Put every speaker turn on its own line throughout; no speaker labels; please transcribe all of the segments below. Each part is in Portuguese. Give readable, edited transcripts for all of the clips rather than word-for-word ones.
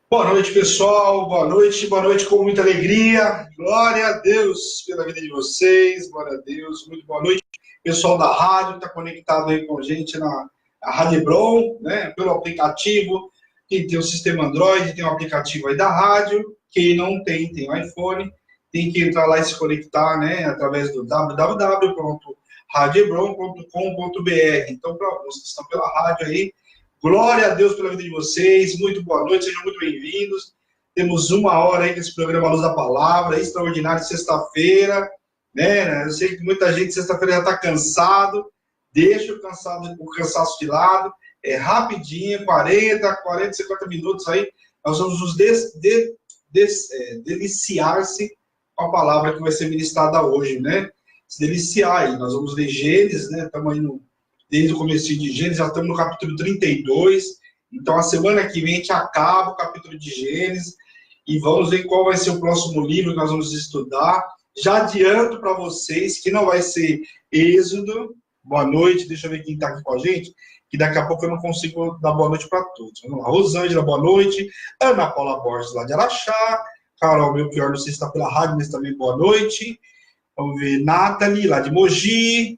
Boa noite, pessoal. Boa noite com muita alegria. Glória a Deus pela vida de vocês. Glória a Deus. Muito boa noite. Pessoal da rádio que está conectado aí com a gente na Rádio Hebron, né? Pelo aplicativo. Quem tem o sistema Android tem o aplicativo aí da rádio. Quem não tem, tem o iPhone. Tem que entrar lá e se conectar, né? Através do www.radiohebron.com.br. Então, para vocês que estão pela rádio aí, glória a Deus pela vida de vocês, muito boa noite, sejam muito bem-vindos. Temos uma hora aí nesse programa Luz da Palavra, extraordinário, sexta-feira, né? Eu sei que muita gente sexta-feira já está cansado, deixa o cansaço de lado, é rapidinho, 50 minutos aí, nós vamos nos deliciar-se com a palavra que vai ser ministrada hoje, né? Se deliciar aí, nós vamos ler Gênesis, né? Estamos aí desde o começo de Gênesis, já estamos no capítulo 32. Então, a semana que vem a gente acaba o capítulo de Gênesis e vamos ver qual vai ser o próximo livro que nós vamos estudar. Já adianto para vocês que não vai ser Êxodo. Boa noite, deixa eu ver quem está aqui com a gente, que daqui a pouco eu não consigo dar boa noite para todos. Vamos lá, Rosângela, boa noite. Ana Paula Borges, lá de Araxá. Carol Melchior, não sei se está pela rádio, mas também boa noite. Vamos ver, Nathalie, lá de Mogi.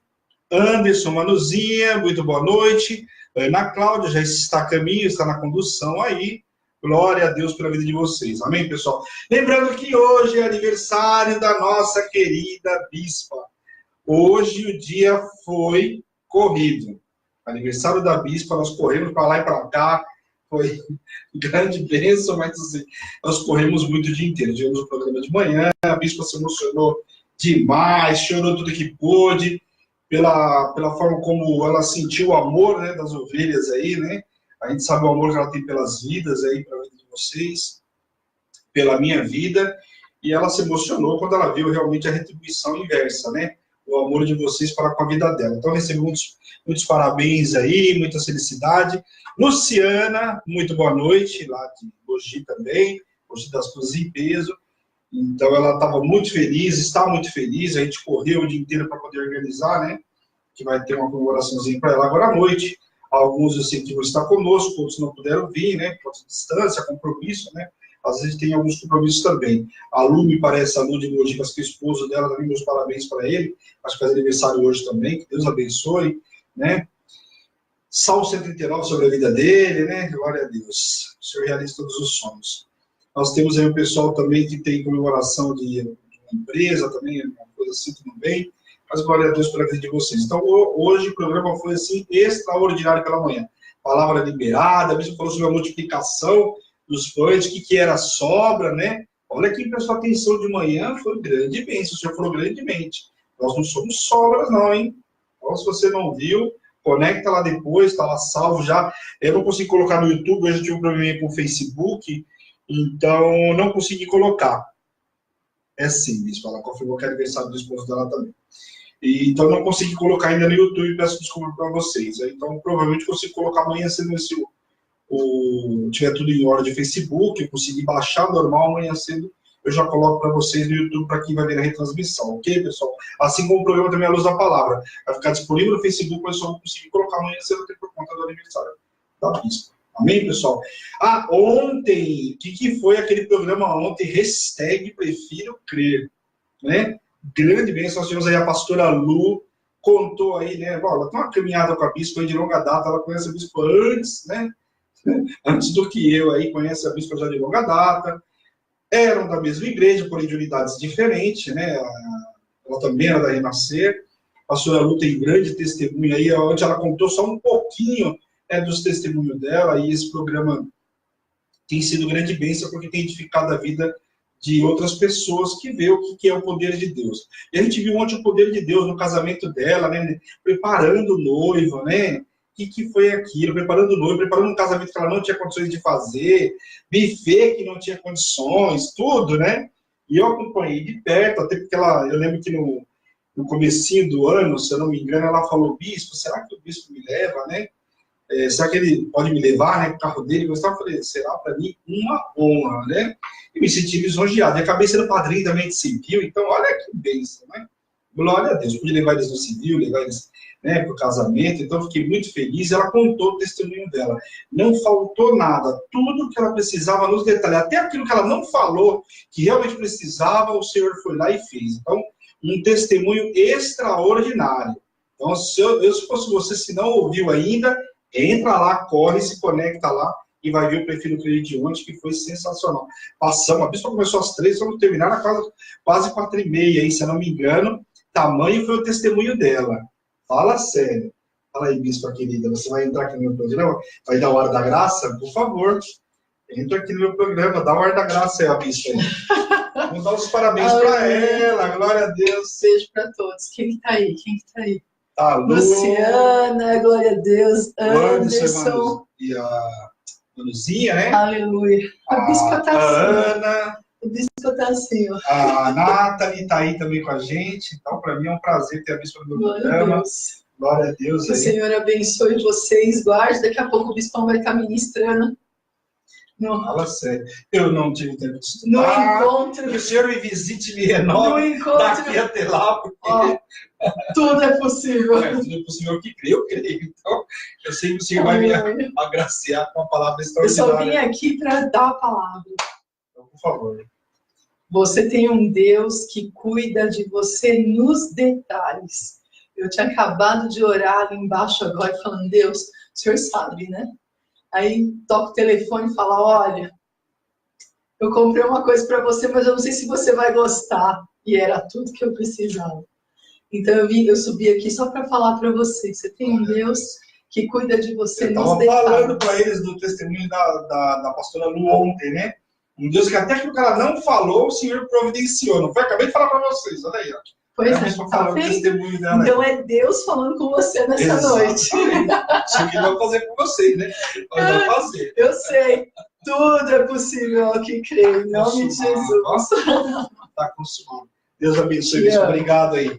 Anderson Manuzinha, muito boa noite. Ana Cláudia, já está a caminho, está na condução aí. Glória a Deus pela vida de vocês. Amém, pessoal? Lembrando que hoje é aniversário da nossa querida bispa. Hoje o dia foi corrido. Aniversário da bispa, nós corremos para lá e para cá. Foi grande bênção, mas assim, nós corremos muito o dia inteiro. Tivemos o programa de manhã, a bispa se emocionou demais, chorou tudo que pôde. Pela forma como ela sentiu o amor, né, das ovelhas aí, né? A gente sabe o amor que ela tem pelas vidas aí, pela vida de vocês, pela minha vida, e ela se emocionou quando ela viu realmente a retribuição inversa, né? O amor de vocês para com a vida dela. Então, recebo muitos parabéns aí, muita felicidade. Luciana, muito boa noite, lá de Mogi também, Mogi das Cruzes em Peso. Então, ela estava muito feliz, está muito feliz, a gente correu o dia inteiro para poder organizar, né? Que vai ter uma comemoraçãozinha para ela agora à noite. Alguns eu sei que vão estar conosco, outros não puderam vir, né? Por distância, compromisso, né? Às vezes tem alguns compromissos também. A Lu, me parece, a Lu de Mogi, que é o esposo dela, também meus parabéns para ele. Acho que faz aniversário hoje também, que Deus abençoe, né? Salmo 139 sobre a vida dele, né? Glória a Deus. O Senhor realiza todos os sonhos. Nós temos aí um pessoal também que tem comemoração de uma empresa também, uma coisa assim, tudo bem. Mas glória a Deus pela vida de vocês. Então, hoje o programa foi assim, extraordinário pela manhã. Palavra liberada, a bispo falou sobre a multiplicação dos pães, o que era sobra, né? Olha quem prestou atenção de manhã, foi grande bênção, o Senhor falou grandemente. Nós não somos sobras não, hein? Então, se você não viu, conecta lá depois, está lá salvo já. Eu não consegui colocar no YouTube, hoje eu tive um probleminha com o Facebook, então não consegui colocar. É sim, bispo, ela confirmou que é aniversário do esposo dela também. Então, não consegui colocar ainda no YouTube, peço desculpa para vocês. Então, provavelmente consigo colocar amanhã, cedo, se tiver tudo em ordem de Facebook, eu consegui baixar normal, amanhã cedo eu já coloco para vocês no YouTube, para quem vai ver a retransmissão, ok, pessoal? Assim como o programa também A Luz da Palavra. Vai ficar disponível no Facebook, mas só não consegui colocar amanhã cedo por conta do aniversário da bispa. Amém, pessoal? Ontem, o que foi aquele programa ontem? Hashtag Prefiro Crer, né? Grande bênção, nós tivemos aí a pastora Lu, contou aí, né, bom, ela tem uma caminhada com a bispa de longa data, ela conhece a bispa antes, né, antes do que eu aí, conhece a bispa já de longa data, eram da mesma igreja, porém de unidades diferentes, né, ela também era da Renascer, a pastora Lu tem grande testemunho aí, onde ela contou só um pouquinho, né, dos testemunhos dela, e esse programa tem sido grande bênção, porque tem edificado a vida de outras pessoas que vê o que é o poder de Deus. E a gente viu ontem o poder de Deus no casamento dela, né? Preparando o noivo, né? O que foi aquilo? Preparando o noivo, preparando um casamento que ela não tinha condições de fazer, buffet que não tinha condições, tudo, né? E eu acompanhei de perto, até porque eu lembro que no comecinho do ano, se eu não me engano, ela falou, bispo, será que o bispo me leva, né? Será que ele pode me levar, né, com o carro dele? Eu falei, será para mim uma honra, né? E me senti lisonjeado. E acabei sendo padrinho também de civil, então olha que bênção, né? Glória a Deus. Pude levar eles no civil, levar eles né, para o casamento, então fiquei muito feliz. Ela contou o testemunho dela. Não faltou nada, tudo que ela precisava nos detalhes, até aquilo que ela não falou, que realmente precisava, o Senhor foi lá e fez. Então, um testemunho extraordinário. Então, se fosse você, se não ouviu ainda, entra lá, corre, se conecta lá e vai ver o perfil do Creio de ontem, que foi sensacional. Passamos, a bispa começou às 3, vamos terminar na quase 4h30, aí, se eu não me engano. Tamanho foi o testemunho dela. Fala sério. Fala aí, bispa querida, você vai entrar aqui no meu programa? Vai dar o Hora da Graça? Por favor, entra aqui no meu programa, dá o Hora da Graça aí, a bispa. Vamos dar os parabéns para ela, glória a Deus.
Beijo para todos. Quem que tá aí? Quem que tá aí?
Alô.
Luciana, glória a Deus. Anderson.
E a Luzinha, né?
Aleluia. A bispa tá assim.
A Ana.
A bispa tá assim, ó.
A Nathalie tá aí também com a gente. Então, para mim é um prazer ter a bispa no meu programa. Glória a Deus.
Que o Senhor abençoe vocês, guarde. Daqui a pouco o bispão vai estar ministrando.
Não. Fala sério. Eu não tive tempo de estudar.
No encontro.
Que o Senhor me visite e me renove daqui até lá, porque...
Ó, tudo é possível.
Tudo é possível que creio, eu creio. Então, eu sei que o Senhor vai me agraciar com a palavra extraordinária.
Eu só vim aqui para dar a palavra.
Então, por favor.
Você tem um Deus que cuida de você nos detalhes. Eu tinha acabado de orar ali embaixo agora, falando, Deus, o Senhor sabe, né? Aí toca o telefone e fala, olha, eu comprei uma coisa para você, mas eu não sei se você vai gostar. E era tudo que eu precisava. Então eu subi aqui só para falar para você. Você tem um Deus que cuida de você nos detalhes. Eu estava
falando para eles do testemunho da pastora Lu ontem, né? Um Deus que até que o cara não falou, o Senhor providenciou. Não foi? Acabei de falar para vocês, olha aí, ó.
Pois é, tá
testemunho dela.
Então é Deus falando com você nessa noite.
Isso que vai fazer com vocês, né? Vai fazer.
Eu sei. Tudo é possível ao que crê. Em nome de Jesus.
Está consumado. Deus abençoe. Bispo. Obrigado aí.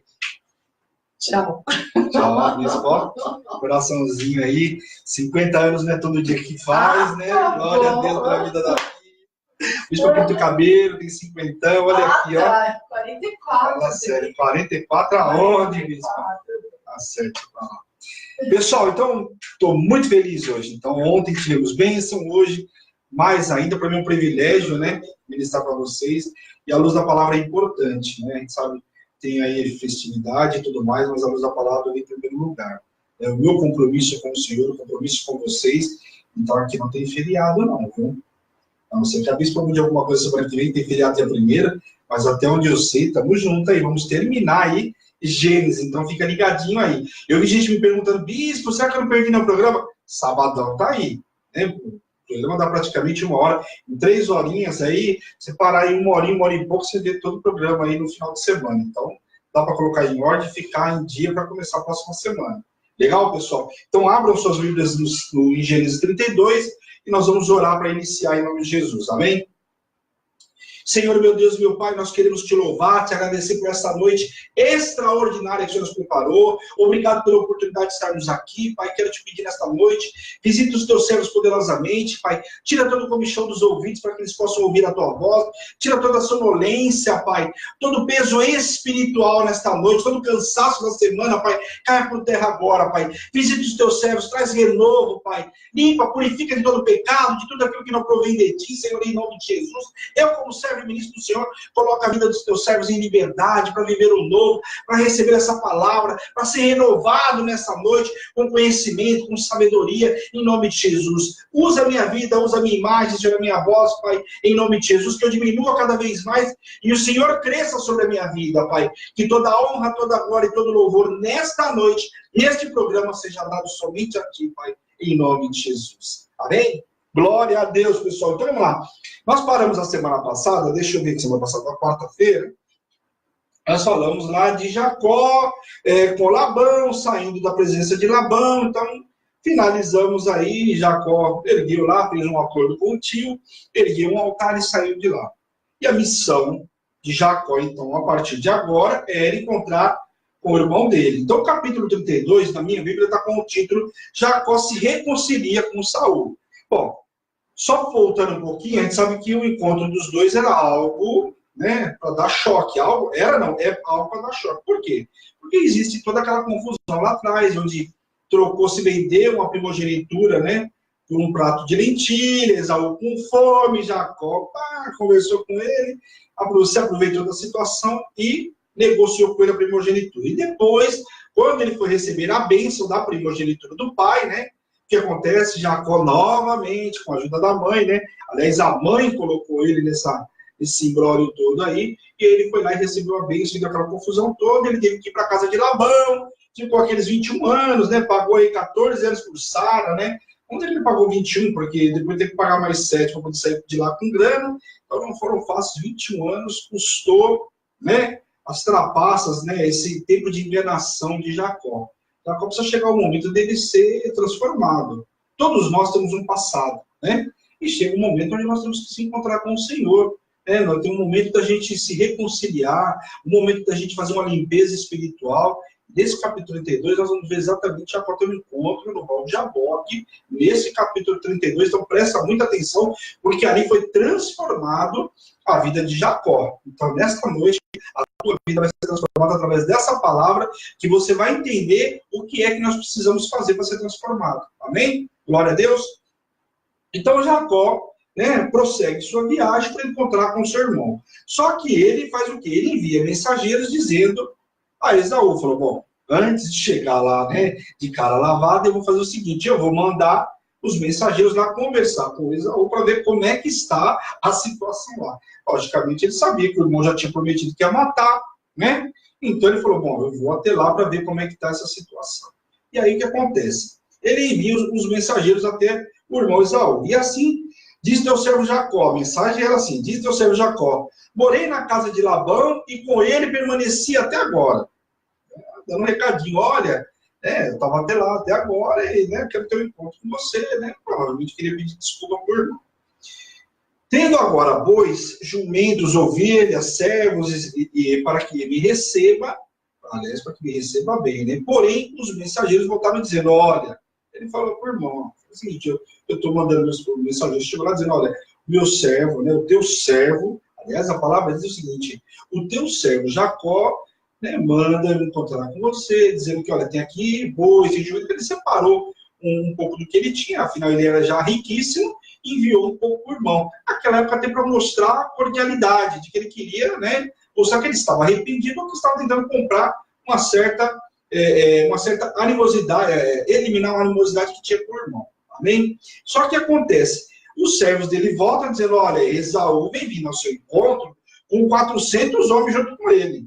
Tchau.
Tchau, bispo. Coraçãozinho aí. 50 anos não é todo dia que faz, né? Glória a Deus pela vida da vida. Bispo pinta o cabelo, tem 50, olha aqui, ó.
44.
Fala sério, 44 aonde, bispo? Tá certo, tá lá. Pessoal, então, estou muito feliz hoje. Então, ontem tivemos bênção, hoje, mais ainda, para mim é um privilégio, né? Ministrar para vocês. E a luz da palavra é importante, né? A gente sabe, tem aí festividade e tudo mais, mas a luz da palavra vem em primeiro lugar. É o meu compromisso com o Senhor, o compromisso com vocês. Então, aqui não tem feriado, não, viu? A não ser que a bispa mude alguma coisa semana que vem, tem feriado dia 1º, mas até onde eu sei, estamos juntos aí, vamos terminar aí Gênesis, então fica ligadinho aí. Eu vi gente me perguntando, bispo, será que eu não perdi no programa? Sabadão tá aí, né? O programa dá praticamente 1 hora, em 3 horinhas aí, você parar aí 1 hora e pouco, você vê todo o programa aí no final de semana. Então, dá para colocar em ordem e ficar em dia para começar a próxima semana. Legal, pessoal? Então, abram suas Bíblias em Gênesis 32, e nós vamos orar para iniciar em nome de Jesus, amém? Senhor, meu Deus, meu Pai, nós queremos te louvar, te agradecer por essa noite extraordinária que o Senhor nos preparou. Obrigado pela oportunidade de estarmos aqui, Pai. Quero te pedir nesta noite, visita os teus servos poderosamente, Pai. Tira todo o comichão dos ouvidos para que eles possam ouvir a tua voz. Tira toda a sonolência, Pai. Todo o peso espiritual nesta noite, todo o cansaço da semana, Pai. Caia por terra agora, Pai. Visita os teus servos, traz renovo, Pai. Limpa, purifica de todo o pecado, de tudo aquilo que não provém de ti, Senhor, em nome de Jesus. Eu, como servo ministro do Senhor, coloca a vida dos teus servos em liberdade, para viver o novo, para receber essa palavra, para ser renovado nessa noite, com conhecimento, com sabedoria, em nome de Jesus. Usa a minha vida, usa a minha imagem, Senhor, a minha voz, Pai, em nome de Jesus, que eu diminua cada vez mais e o Senhor cresça sobre a minha vida, Pai. Que toda a honra, toda a glória e todo louvor nesta noite, neste programa, seja dado somente a Ti, Pai, em nome de Jesus. Amém? Glória a Deus, pessoal. Então, vamos lá. Nós paramos a semana passada, deixa eu ver que semana passada, na quarta-feira, nós falamos lá de Jacó com Labão, saindo da presença de Labão. Então, finalizamos aí, Jacó ergueu lá, fez um acordo com o tio, ergueu um altar e saiu de lá. E a missão de Jacó, então, a partir de agora, era encontrar com o irmão dele. Então, o capítulo 32, na minha Bíblia, está com o título Jacó se reconcilia com Saul. Bom, só voltando um pouquinho, a gente sabe que o encontro dos dois era algo, né, para dar choque. Algo, era não, é algo para dar choque. Por quê? Porque existe toda aquela confusão lá atrás, onde se vendeu uma primogenitura, né, por um prato de lentilhas, Esaú com fome, Jacó conversou com ele, se aproveitou da situação e negociou com ele a primogenitura. E depois, quando ele foi receber a bênção da primogenitura do pai, né, o que acontece? Jacó novamente, com a ajuda da mãe, né, aliás, a mãe colocou ele nesse imbróglio todo aí, e ele foi lá e recebeu a bênção daquela confusão toda, ele teve que ir para a casa de Labão, ficou aqueles 21 anos, né, pagou aí 14 anos por Sara, né, onde ele pagou 21, porque depois teve que pagar mais 7 para poder sair de lá com grana, então não foram fáceis 21 anos, custou, né, as trapaças, né, esse tempo de enganação de Jacó. Jacó precisa chegar o momento dele ser transformado. Todos nós temos um passado, né, e chega um momento onde nós temos que se encontrar com o Senhor. Nós temos um momento da gente se reconciliar, um momento da gente fazer uma limpeza espiritual. Nesse capítulo 32, nós vamos ver exatamente Jacó tendo um encontro no Val de Jaboque, nesse capítulo 32, então presta muita atenção, porque ali foi transformado a vida de Jacó. Então, nesta noite, a tua vida vai ser transformada através dessa palavra, que você vai entender o que é que nós precisamos fazer para ser transformado. Amém? Glória a Deus. Então, Jacó, né, prossegue sua viagem para encontrar com seu irmão. Só que ele faz o quê? Ele envia mensageiros dizendo a Esaú, falou, bom, antes de chegar lá, né, de cara lavada, eu vou fazer o seguinte, eu vou mandar os mensageiros lá conversar com Esaú para ver como é que está a situação lá. Logicamente, ele sabia que o irmão já tinha prometido que ia matar, né? Então ele falou, bom, eu vou até lá para ver como é que está essa situação. E aí o que acontece? Ele envia os mensageiros até o irmão Esaú. E assim, diz teu servo Jacó, a mensagem era assim, diz teu servo Jacó, morei na casa de Labão e com ele permaneci até agora. Dando um recadinho, olha, eu estava até lá, até agora, e quero ter um encontro com você, né? Provavelmente queria pedir desculpa por irmão. Tendo agora bois, jumentos, ovelhas, servos, e para que me receba, aliás, para que me receba bem, né? Porém, os mensageiros voltaram dizendo, olha, ele falou para o irmão, é o seguinte, eu estou mandando meus mensageiros, chegou lá dizendo, olha, meu servo, né, o teu servo, aliás, a palavra diz o seguinte, o teu servo Jacó, né, manda me encontrar com você, dizendo que, olha, tem aqui bois, tem jumento, ele separou um pouco do que ele tinha, afinal ele era já riquíssimo, e enviou um pouco para o irmão. Naquela época até para mostrar a cordialidade, de que ele queria, né, mostrar que ele estava arrependido ou que estava tentando comprar uma certa animosidade, eliminar uma animosidade que tinha com o irmão. Amém? Só que acontece, os servos dele voltam dizendo, olha, Esaú vem vindo ao seu encontro com 400 homens junto com ele.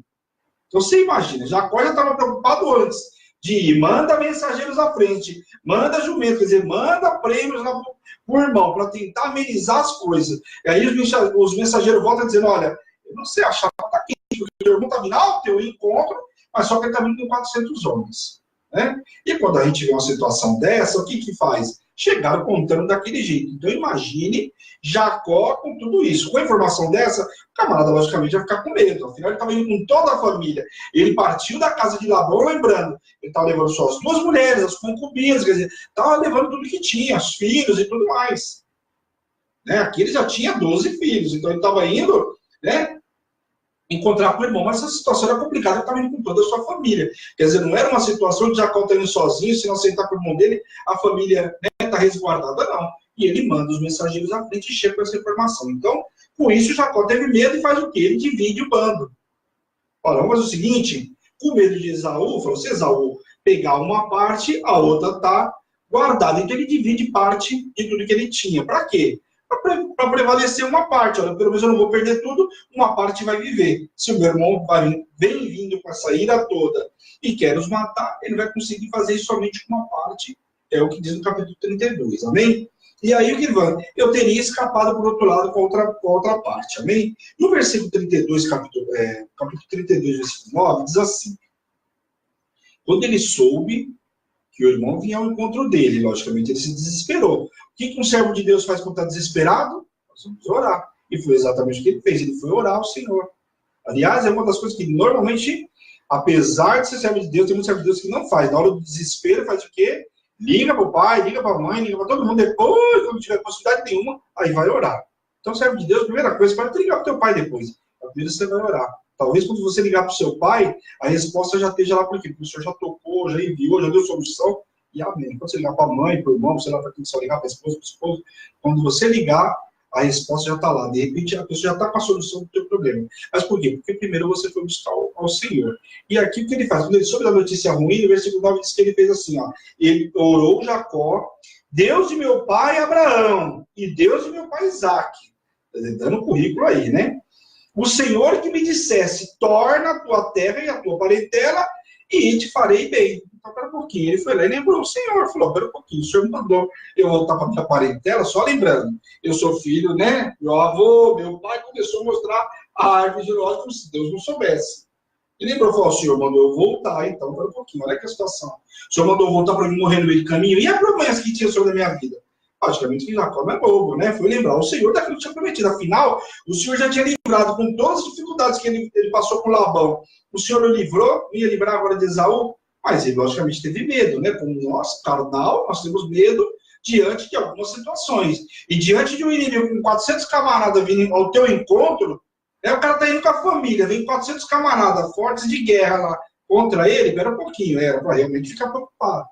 Então você imagina, Jacó já estava preocupado antes de ir, manda mensageiros à frente, manda jumento, quer dizer, manda prêmios para o irmão, para tentar amenizar as coisas. E aí os mensageiros voltam dizendo, olha, eu não sei, a chapa está quente, porque o irmão está vindo ao teu encontro, mas só que ele está vindo com 400 homens. Né? E quando a gente vê uma situação dessa, o que faz? Chegaram contando daquele jeito. Então imagine Jacó com tudo isso. Com a informação dessa, o camarada logicamente vai ficar com medo. Afinal, ele estava indo com toda a família. Ele partiu da casa de Labão, lembrando, ele estava levando só as duas mulheres, as concubinas, quer dizer, estava levando tudo que tinha, os filhos e tudo mais. Né? Aqui ele já tinha 12 filhos, então ele estava indo, né, encontrar com o irmão, mas essa situação era complicada, ele estava indo com toda a sua família. Quer dizer, não era uma situação de Jacó estar indo sozinho, se não aceitar com o irmão dele, a família está resguardada, não. E ele manda os mensageiros à frente e chega com essa informação. Então, com isso, Jacó teve medo e faz o quê? Ele divide o bando. Olha, vamos fazer o seguinte, com medo de Esaú, falou, se Esaú pegar uma parte, a outra está guardada. Então, ele divide parte de tudo que ele tinha. Para quê? Para prevalecer uma parte. Olha, pelo menos eu não vou perder tudo, uma parte vai viver. Se o meu irmão vem vindo com essa ira toda e quer os matar, ele vai conseguir fazer isso somente com uma parte, é o que diz no capítulo 32, amém? E aí o que vai? Eu teria escapado por outro lado com a outra parte, amém? No versículo 32, capítulo 32, versículo 9, diz assim, quando ele soube que o irmão vinha ao encontro dele, logicamente ele se desesperou. O que um servo de Deus faz quando está desesperado? Nós vamos orar. E foi exatamente o que ele fez, ele foi orar ao Senhor. Aliás, é uma das coisas que normalmente, apesar de ser servo de Deus, tem muitos servos de Deus que não faz. Na hora do desespero, faz o quê? Liga para o pai, liga para a mãe, liga para todo mundo. Depois, quando tiver possibilidade nenhuma, aí vai orar. Então, servo de Deus, primeira coisa, pode ligar para o teu pai depois. primeiro você vai orar. Talvez quando você ligar para o seu pai, a resposta já esteja lá por quê? Porque o senhor já tocou, já enviou, já deu solução, e amém. Quando você ligar para a mãe, para o irmão, sei lá para quem você vai ligar, para a esposa, para o esposo, quando você ligar, a resposta já está lá. De repente, a pessoa já está com a solução do teu problema. Mas por quê? Porque primeiro você foi buscar ao Senhor. E aqui o que ele faz? Quando ele soube da notícia ruim, no versículo 9 diz que ele fez assim, ó. Ele orou Jacó, Deus de meu pai Abraão, e Deus de meu pai Isaac. Dando o currículo aí, né? O Senhor que me dissesse, torna a tua terra e a tua parentela, e te farei bem. Então, pera um pouquinho. Ele foi lá e lembrou o Senhor. Falou, pera um pouquinho, o Senhor me mandou eu voltar para a minha parentela, só lembrando, eu sou filho, né? Meu avô, meu pai começou a mostrar a árvore genealógica como se Deus não soubesse. E lembrou, falou, o Senhor mandou eu voltar, então, pera um pouquinho, olha que a situação. O Senhor mandou eu voltar para mim morrer no meio do caminho, e a promessa que tinha sobre a minha vida? Praticamente que Jacó não é bobo, né? Foi lembrar o Senhor daquilo que tinha prometido. Afinal, o Senhor já tinha livrado com todas as dificuldades que ele passou com Labão. O Senhor o livrou, ia livrar agora de Esaú, mas ele logicamente teve medo, né? Como nós, carnal, nós temos medo diante de algumas situações. E diante de um inimigo com 400 camaradas vindo ao teu encontro, né? O cara tá indo com a família, vem 400 camaradas fortes de guerra lá contra ele, espera um pouquinho, era para realmente ficar preocupado.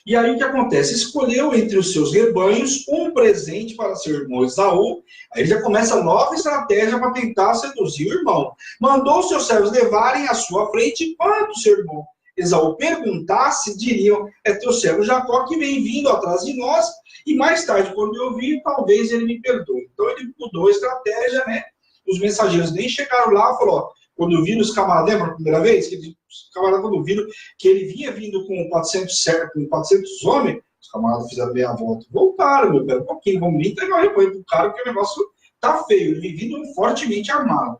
E aí o que acontece? Escolheu entre os seus rebanhos um presente para seu irmão Esaú. Aí ele já começa a nova estratégia para tentar seduzir o irmão. Mandou os seus servos levarem à sua frente quando seu irmão Esaú perguntasse, diriam, é teu servo Jacó que vem vindo atrás de nós, e mais tarde, quando eu ouvir, talvez ele me perdoe. Então ele mudou a estratégia, né? Os mensageiros nem chegaram lá, falou, quando viram os camaradas, lembra a primeira vez? Que os camaradas, quando viram que ele vinha vindo com 400 homens, os camaradas fizeram bem a volta. Voltaram, meu, pera um pouquinho, vamos entregar o rebanho pro cara, porque o negócio tá feio. Ele vindo fortemente armado.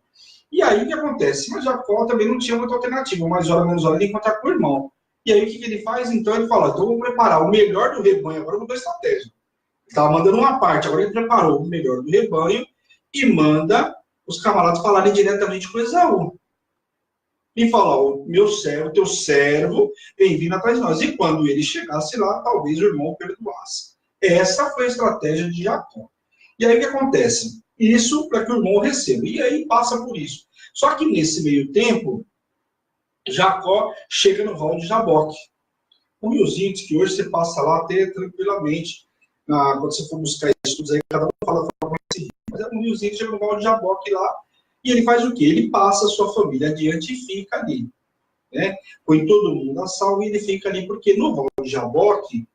E aí o que acontece? Mas Jacó também não tinha muita alternativa, mais hora, menos hora, ele ia encontrar com o irmão. E aí o que ele faz? Então ele fala, então vamos preparar o melhor do rebanho, agora mudou a estratégia. Ele estava mandando uma parte, agora ele preparou o melhor do rebanho e manda os camaradas falarem diretamente com Esaú. E falar, o meu servo, teu servo, vem vindo atrás de nós. E quando ele chegasse lá, talvez o irmão perdoasse. Essa foi a estratégia de Jacó. E aí o que acontece? Isso para que o irmão receba. E aí passa por isso. Só que nesse meio tempo, Jacó chega no Val de Jaboque. Um riozinho que hoje você passa lá até tranquilamente. Quando você for buscar estudos aí, cada um fala como é esse rio. Mas é um riozinho que chega no Val de Jaboque lá. E ele faz o quê? Ele passa a sua família adiante e fica ali. Né? Põe todo mundo a salvo e ele fica ali, porque no Val de Jaboque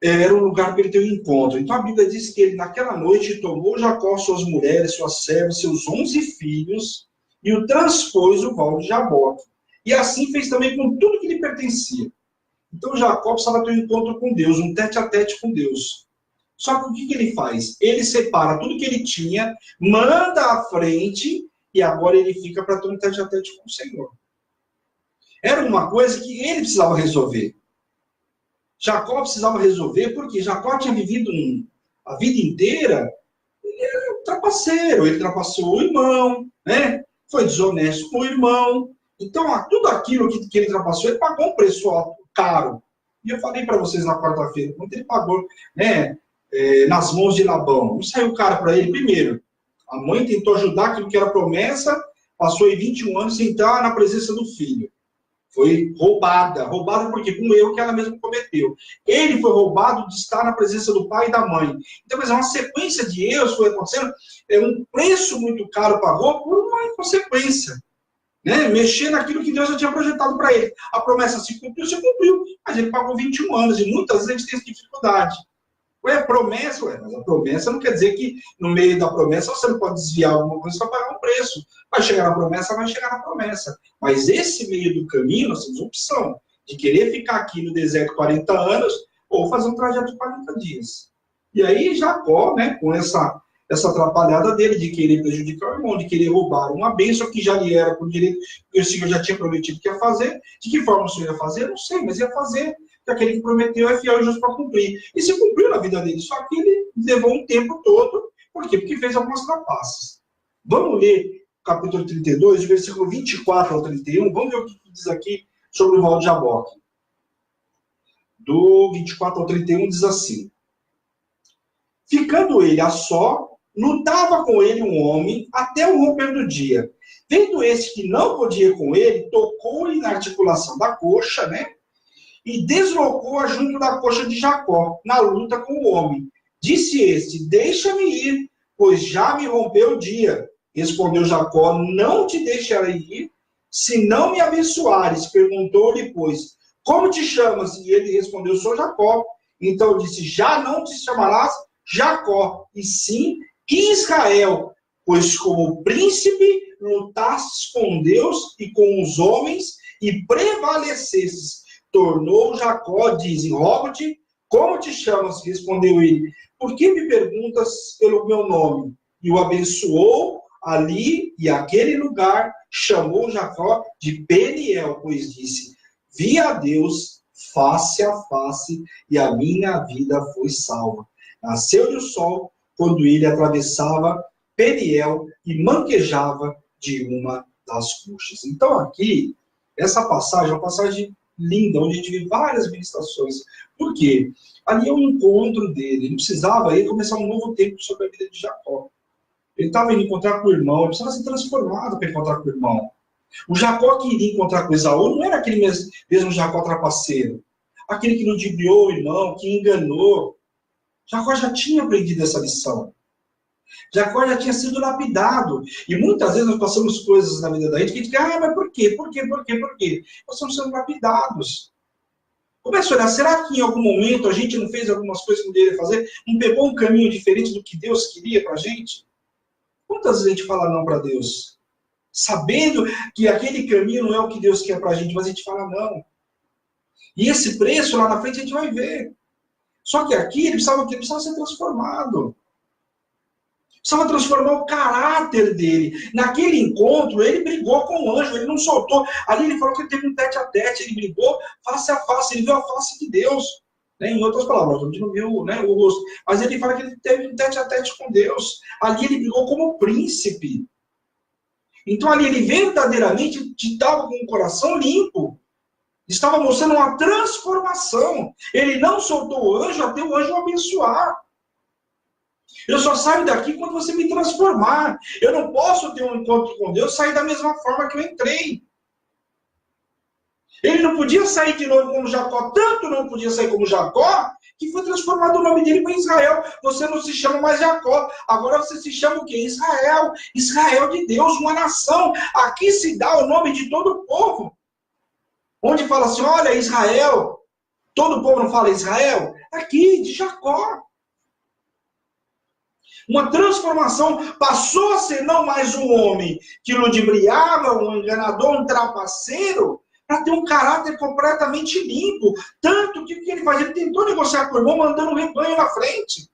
era um lugar para ele ter um encontro. Então a Bíblia diz que ele, naquela noite, tomou Jacó suas mulheres, suas servas, seus 11 filhos, e o transpôs o Val de Jaboque. E assim fez também com tudo que lhe pertencia. Então Jacó precisava ter um encontro com Deus, um tete-a-tete com Deus. Só que o que ele faz? Ele separa tudo que ele tinha, manda à frente, e agora ele fica para ter um tete-a-tete com o Senhor. Era uma coisa que ele precisava resolver. Jacó precisava resolver, porque Jacó tinha vivido a vida inteira, ele era um trapaceiro, ele trapaceou o irmão, né? Foi desonesto com o irmão. Então, tudo aquilo que ele trapaceou, ele pagou um preço alto, caro. E eu falei para vocês na quarta-feira, quando ele pagou, né? Nas mãos de Labão. Não saiu caro para ele primeiro. A mãe tentou ajudar aquilo que era promessa, passou aí 21 anos sem estar na presença do filho. Foi roubada. Roubada por quê? Com o erro que ela mesma cometeu. Ele foi roubado de estar na presença do pai e da mãe. Então, mas é uma sequência de erros foi acontecendo. É um preço muito caro pagou por uma inconsequência. Né? Mexer naquilo que Deus já tinha projetado para ele. A promessa se cumpriu, mas ele pagou 21 anos. E muitas vezes a gente tem essa dificuldade. Promessa, mas a promessa não quer dizer que no meio da promessa você não pode desviar alguma coisa para pagar um preço. Vai chegar na promessa, vai chegar na promessa. Mas esse meio do caminho, nós temos opção de querer ficar aqui no deserto 40 anos ou fazer um trajeto de 40 dias. E aí Jacó, né, com essa atrapalhada dele de querer prejudicar o irmão, de querer roubar uma bênção que já lhe era por direito, que o Senhor já tinha prometido que ia fazer. De que forma o Senhor ia fazer? Não sei, mas ia fazer. Que aquele que prometeu é fiel e justo para cumprir. E se cumpriu na vida dele, só que ele levou um tempo todo. Por quê? Porque fez algumas trapaças. Vamos ler capítulo 32, versículo 24 ao 31. Vamos ver o que diz aqui sobre o Val de Jaboque. Do 24 ao 31 diz assim. Ficando ele a só, lutava com ele um homem até o romper do dia. Vendo esse que não podia com ele, tocou-lhe na articulação da coxa, né? E deslocou-a junto da coxa de Jacó, na luta com o homem. Disse este, deixa-me ir, pois já me rompeu o dia. Respondeu Jacó, não te deixarei ir, se não me abençoares. Perguntou-lhe, pois, como te chamas? E ele respondeu, sou Jacó. Então disse, já não te chamarás Jacó, e sim Israel, pois como príncipe lutastes com Deus e com os homens e prevalecestes. Tornou Jacó, diz, rogo-te, como te chamas? Respondeu ele, por que me perguntas pelo meu nome? E o abençoou ali, e aquele lugar chamou Jacó de Peniel, pois disse, vi a Deus face a face, e a minha vida foi salva. Nasceu-lhe o sol, quando ele atravessava Peniel e manquejava de uma das coxas. Então aqui, essa passagem é uma passagem linda, onde a gente vê várias ministrações. Por quê? Ali é um encontro dele. Ele precisava aí começar um novo tempo sobre a vida de Jacó. Ele estava indo encontrar com o irmão, ele precisava ser transformado para encontrar com o irmão. O Jacó que iria encontrar com Esaú não era aquele mesmo Jacó trapaceiro. Aquele que ludibriou o irmão, que enganou. Jacó já tinha aprendido essa lição. Jacó já tinha sido lapidado. E muitas vezes nós passamos coisas na vida da gente que a gente diz, mas por quê? Por quê? Por quê? Por quê? Nós estamos sendo lapidados. Começa a olhar, será que em algum momento a gente não fez algumas coisas que não deveria fazer? Não pegou um caminho diferente do que Deus queria para a gente? Quantas vezes a gente fala não para Deus? Sabendo que aquele caminho não é o que Deus quer para a gente, mas a gente fala não. E esse preço lá na frente a gente vai ver. Só que aqui ele precisava ser transformado. Precisava transformar o caráter dele. Naquele encontro, ele brigou com o anjo, ele não soltou. Ali ele falou que ele teve um tete a tete, ele brigou face a face, ele viu a face de Deus. Né? Em outras palavras, a gente não viu, né, o rosto. Mas ele fala que ele teve um tete a tete com Deus. Ali ele brigou como príncipe. Então ali ele verdadeiramente estava com o coração limpo. Estava mostrando uma transformação. Ele não soltou o anjo até o anjo o abençoar. Eu só saio daqui quando você me transformar. Eu não posso ter um encontro com Deus e sair da mesma forma que eu entrei. Ele não podia sair de novo como Jacó, tanto não podia sair como Jacó, que foi transformado o nome dele para Israel. Você não se chama mais Jacó, agora você se chama o quê? Israel. Israel de Deus, uma nação. Aqui se dá o nome de todo o povo. Onde fala assim, olha, Israel. Todo o povo não fala Israel? Aqui, de Jacó. Uma transformação, passou a ser não mais um homem que ludibriava, um enganador, um trapaceiro, para ter um caráter completamente limpo. Tanto que o que ele faz? Ele tentou negociar com o irmão, mandando um rebanho na frente.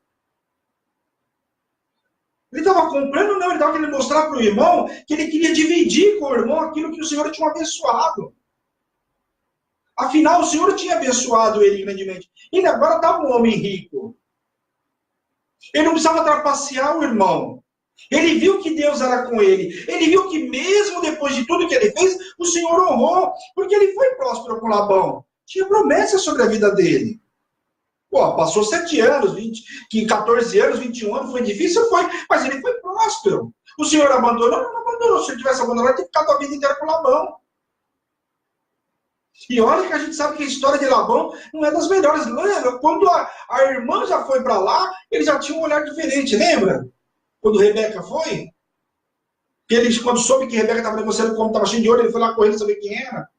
Ele estava comprando, não, ele estava querendo mostrar para o irmão que ele queria dividir com o irmão aquilo que o Senhor tinha abençoado. Afinal, o Senhor tinha abençoado ele grandemente. Ele agora estava um homem rico. Ele não precisava trapacear o irmão. Ele viu que Deus era com ele. Ele viu que mesmo depois de tudo que ele fez, o Senhor honrou. Porque ele foi próspero com Labão. Tinha promessa sobre a vida dele. Pô, passou 7 anos, 14 anos, 21 anos, foi difícil, foi. Mas ele foi próspero. O Senhor abandonou? Não abandonou. Se ele tivesse abandonado, ele teria ficado a vida inteira com Labão. E olha que a gente sabe que a história de Labão não é das melhores. Lembra? Quando a irmã já foi para lá, ele já tinha um olhar diferente, lembra? Quando Rebeca foi? Ele, quando soube que Rebeca estava negociando como estava cheio de ouro, ele foi lá correndo saber quem era.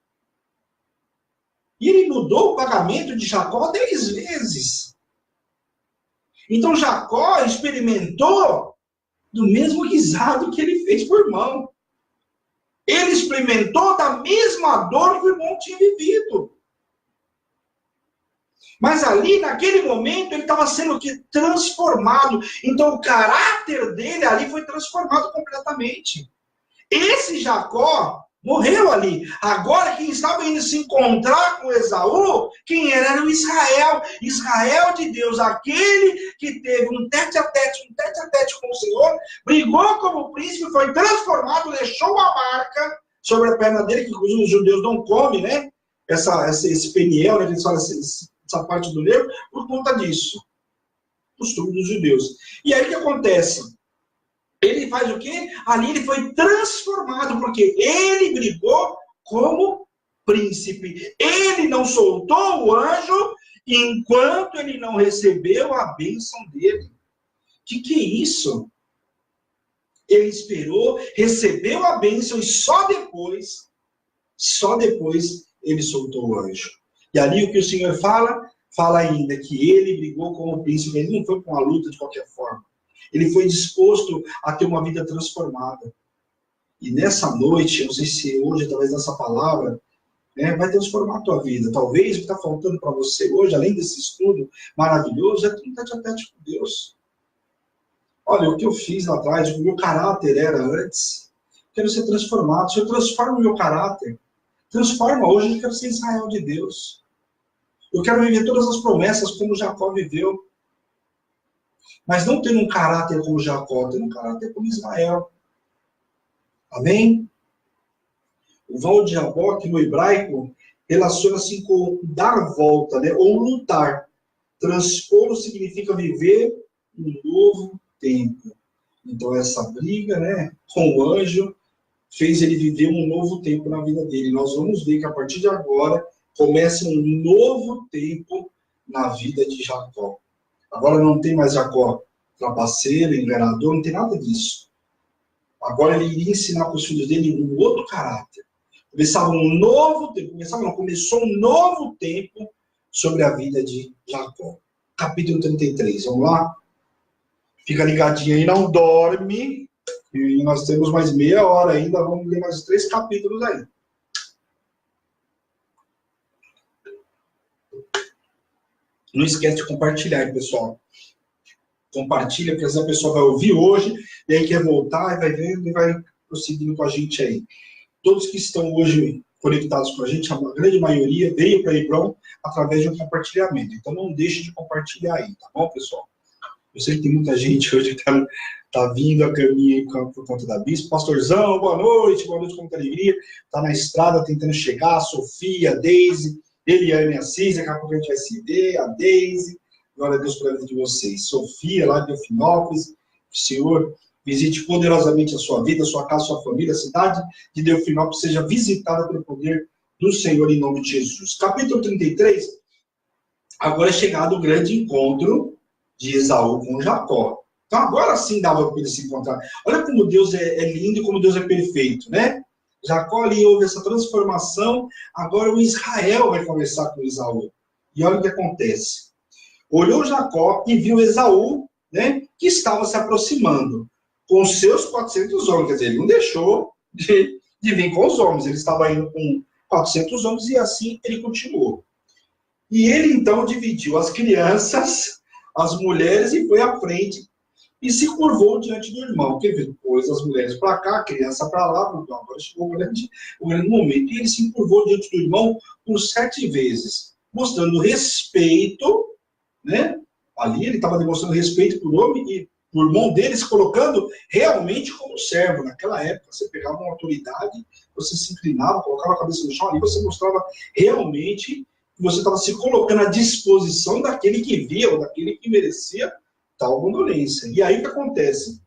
E ele mudou o pagamento de Jacó 10 vezes. Então Jacó experimentou do mesmo guisado que ele fez para o irmão. Ele experimentou da mesma dor que o irmão tinha vivido. Mas ali, naquele momento, ele estava sendo transformado. Então, o caráter dele ali foi transformado completamente. Esse Jacó morreu ali. Agora, quem estava indo se encontrar com Esaú, quem era? Era o Israel. Israel de Deus, aquele que teve um tete a tete com o Senhor, brigou como príncipe, foi transformado, deixou a marca sobre a perna dele, que os judeus não comem, né? Esse Peniel, né? Que eles falam essa parte do negro, por conta disso. Costume dos judeus. E aí o que acontece? Ele faz o quê? Ali ele foi transformado, porque ele brigou como príncipe. Ele não soltou o anjo enquanto ele não recebeu a bênção dele. Que é isso? Ele esperou, recebeu a bênção e só depois ele soltou o anjo. E ali o que o Senhor fala ainda que ele brigou como príncipe, ele não foi com a luta de qualquer forma. Ele foi disposto a ter uma vida transformada. E nessa noite, eu não sei se hoje, através dessa palavra, vai transformar a tua vida. Talvez o que está faltando para você hoje, além desse estudo maravilhoso, é ter tete a tete com Deus. Olha, o que eu fiz lá atrás, o que o meu caráter era antes, quero ser transformado. O Senhor transforma o meu caráter. Transforma. Hoje eu quero ser Israel de Deus. Eu quero viver todas as promessas como Jacó viveu. Mas não ter um caráter como Jacó, ter um caráter como Israel. Amém? O Val de Jaboque, no hebraico, relaciona-se com dar volta, ou lutar. Transpor significa viver um novo tempo. Então, essa briga, com o anjo, fez ele viver um novo tempo na vida dele. Nós vamos ver que, a partir de agora, começa um novo tempo na vida de Jacó. Agora não tem mais Jacó trapaceiro, enganador, não tem nada disso. Agora ele iria ensinar para os filhos dele um outro caráter. Começou um novo tempo sobre a vida de Jacó. Capítulo 33, vamos lá? Fica ligadinho aí, não dorme. E nós temos mais meia hora ainda, vamos ler mais 3 capítulos aí. Não esquece de compartilhar aí, pessoal. Compartilha, porque às vezes a pessoa vai ouvir hoje, e aí quer voltar, e vai vendo, e vai prosseguindo com a gente aí. Todos que estão hoje conectados com a gente, a grande maioria veio para Hebron através de um compartilhamento. Então não deixe de compartilhar aí, tá bom, pessoal? Eu sei que tem muita gente hoje que tá vindo a caminho por conta da Bispo. Pastorzão, boa noite com muita alegria. Tá na estrada tentando chegar, a Sofia, a Deise, Eliane e a Cis, daqui a pouco a gente vai se ver, a Deise. Glória a Deus pela vida de vocês. Sofia, lá de Delfinópolis, que o Senhor visite poderosamente a sua vida, a sua casa, a sua família, a cidade de Delfinópolis seja visitada pelo poder do Senhor em nome de Jesus. Capítulo 33, agora é chegado o grande encontro de Esaú com Jacó. Então agora sim dava para ele se encontrar. Olha como Deus é lindo e como Deus é perfeito, né? Jacó ali houve essa transformação, agora o Israel vai conversar com Esaú. E olha o que acontece. Olhou Jacó e viu Esaú, que estava se aproximando com seus 400 homens. Quer dizer, ele não deixou de vir com os homens. Ele estava indo com 400 homens e assim ele continuou. E ele então dividiu as crianças, as mulheres e foi à frente e se curvou diante do irmão. Que depois as mulheres para cá, a criança para lá, então agora chegou o grande momento. E ele se curvou diante do irmão por 7 vezes, mostrando respeito, Ali ele estava demonstrando respeito por homem e por irmão dele, se colocando realmente como servo. Naquela época, você pegava uma autoridade, você se inclinava, colocava a cabeça no chão, ali você mostrava realmente que você estava se colocando à disposição daquele que via ou daquele que merecia tal condolência. E aí o que acontece?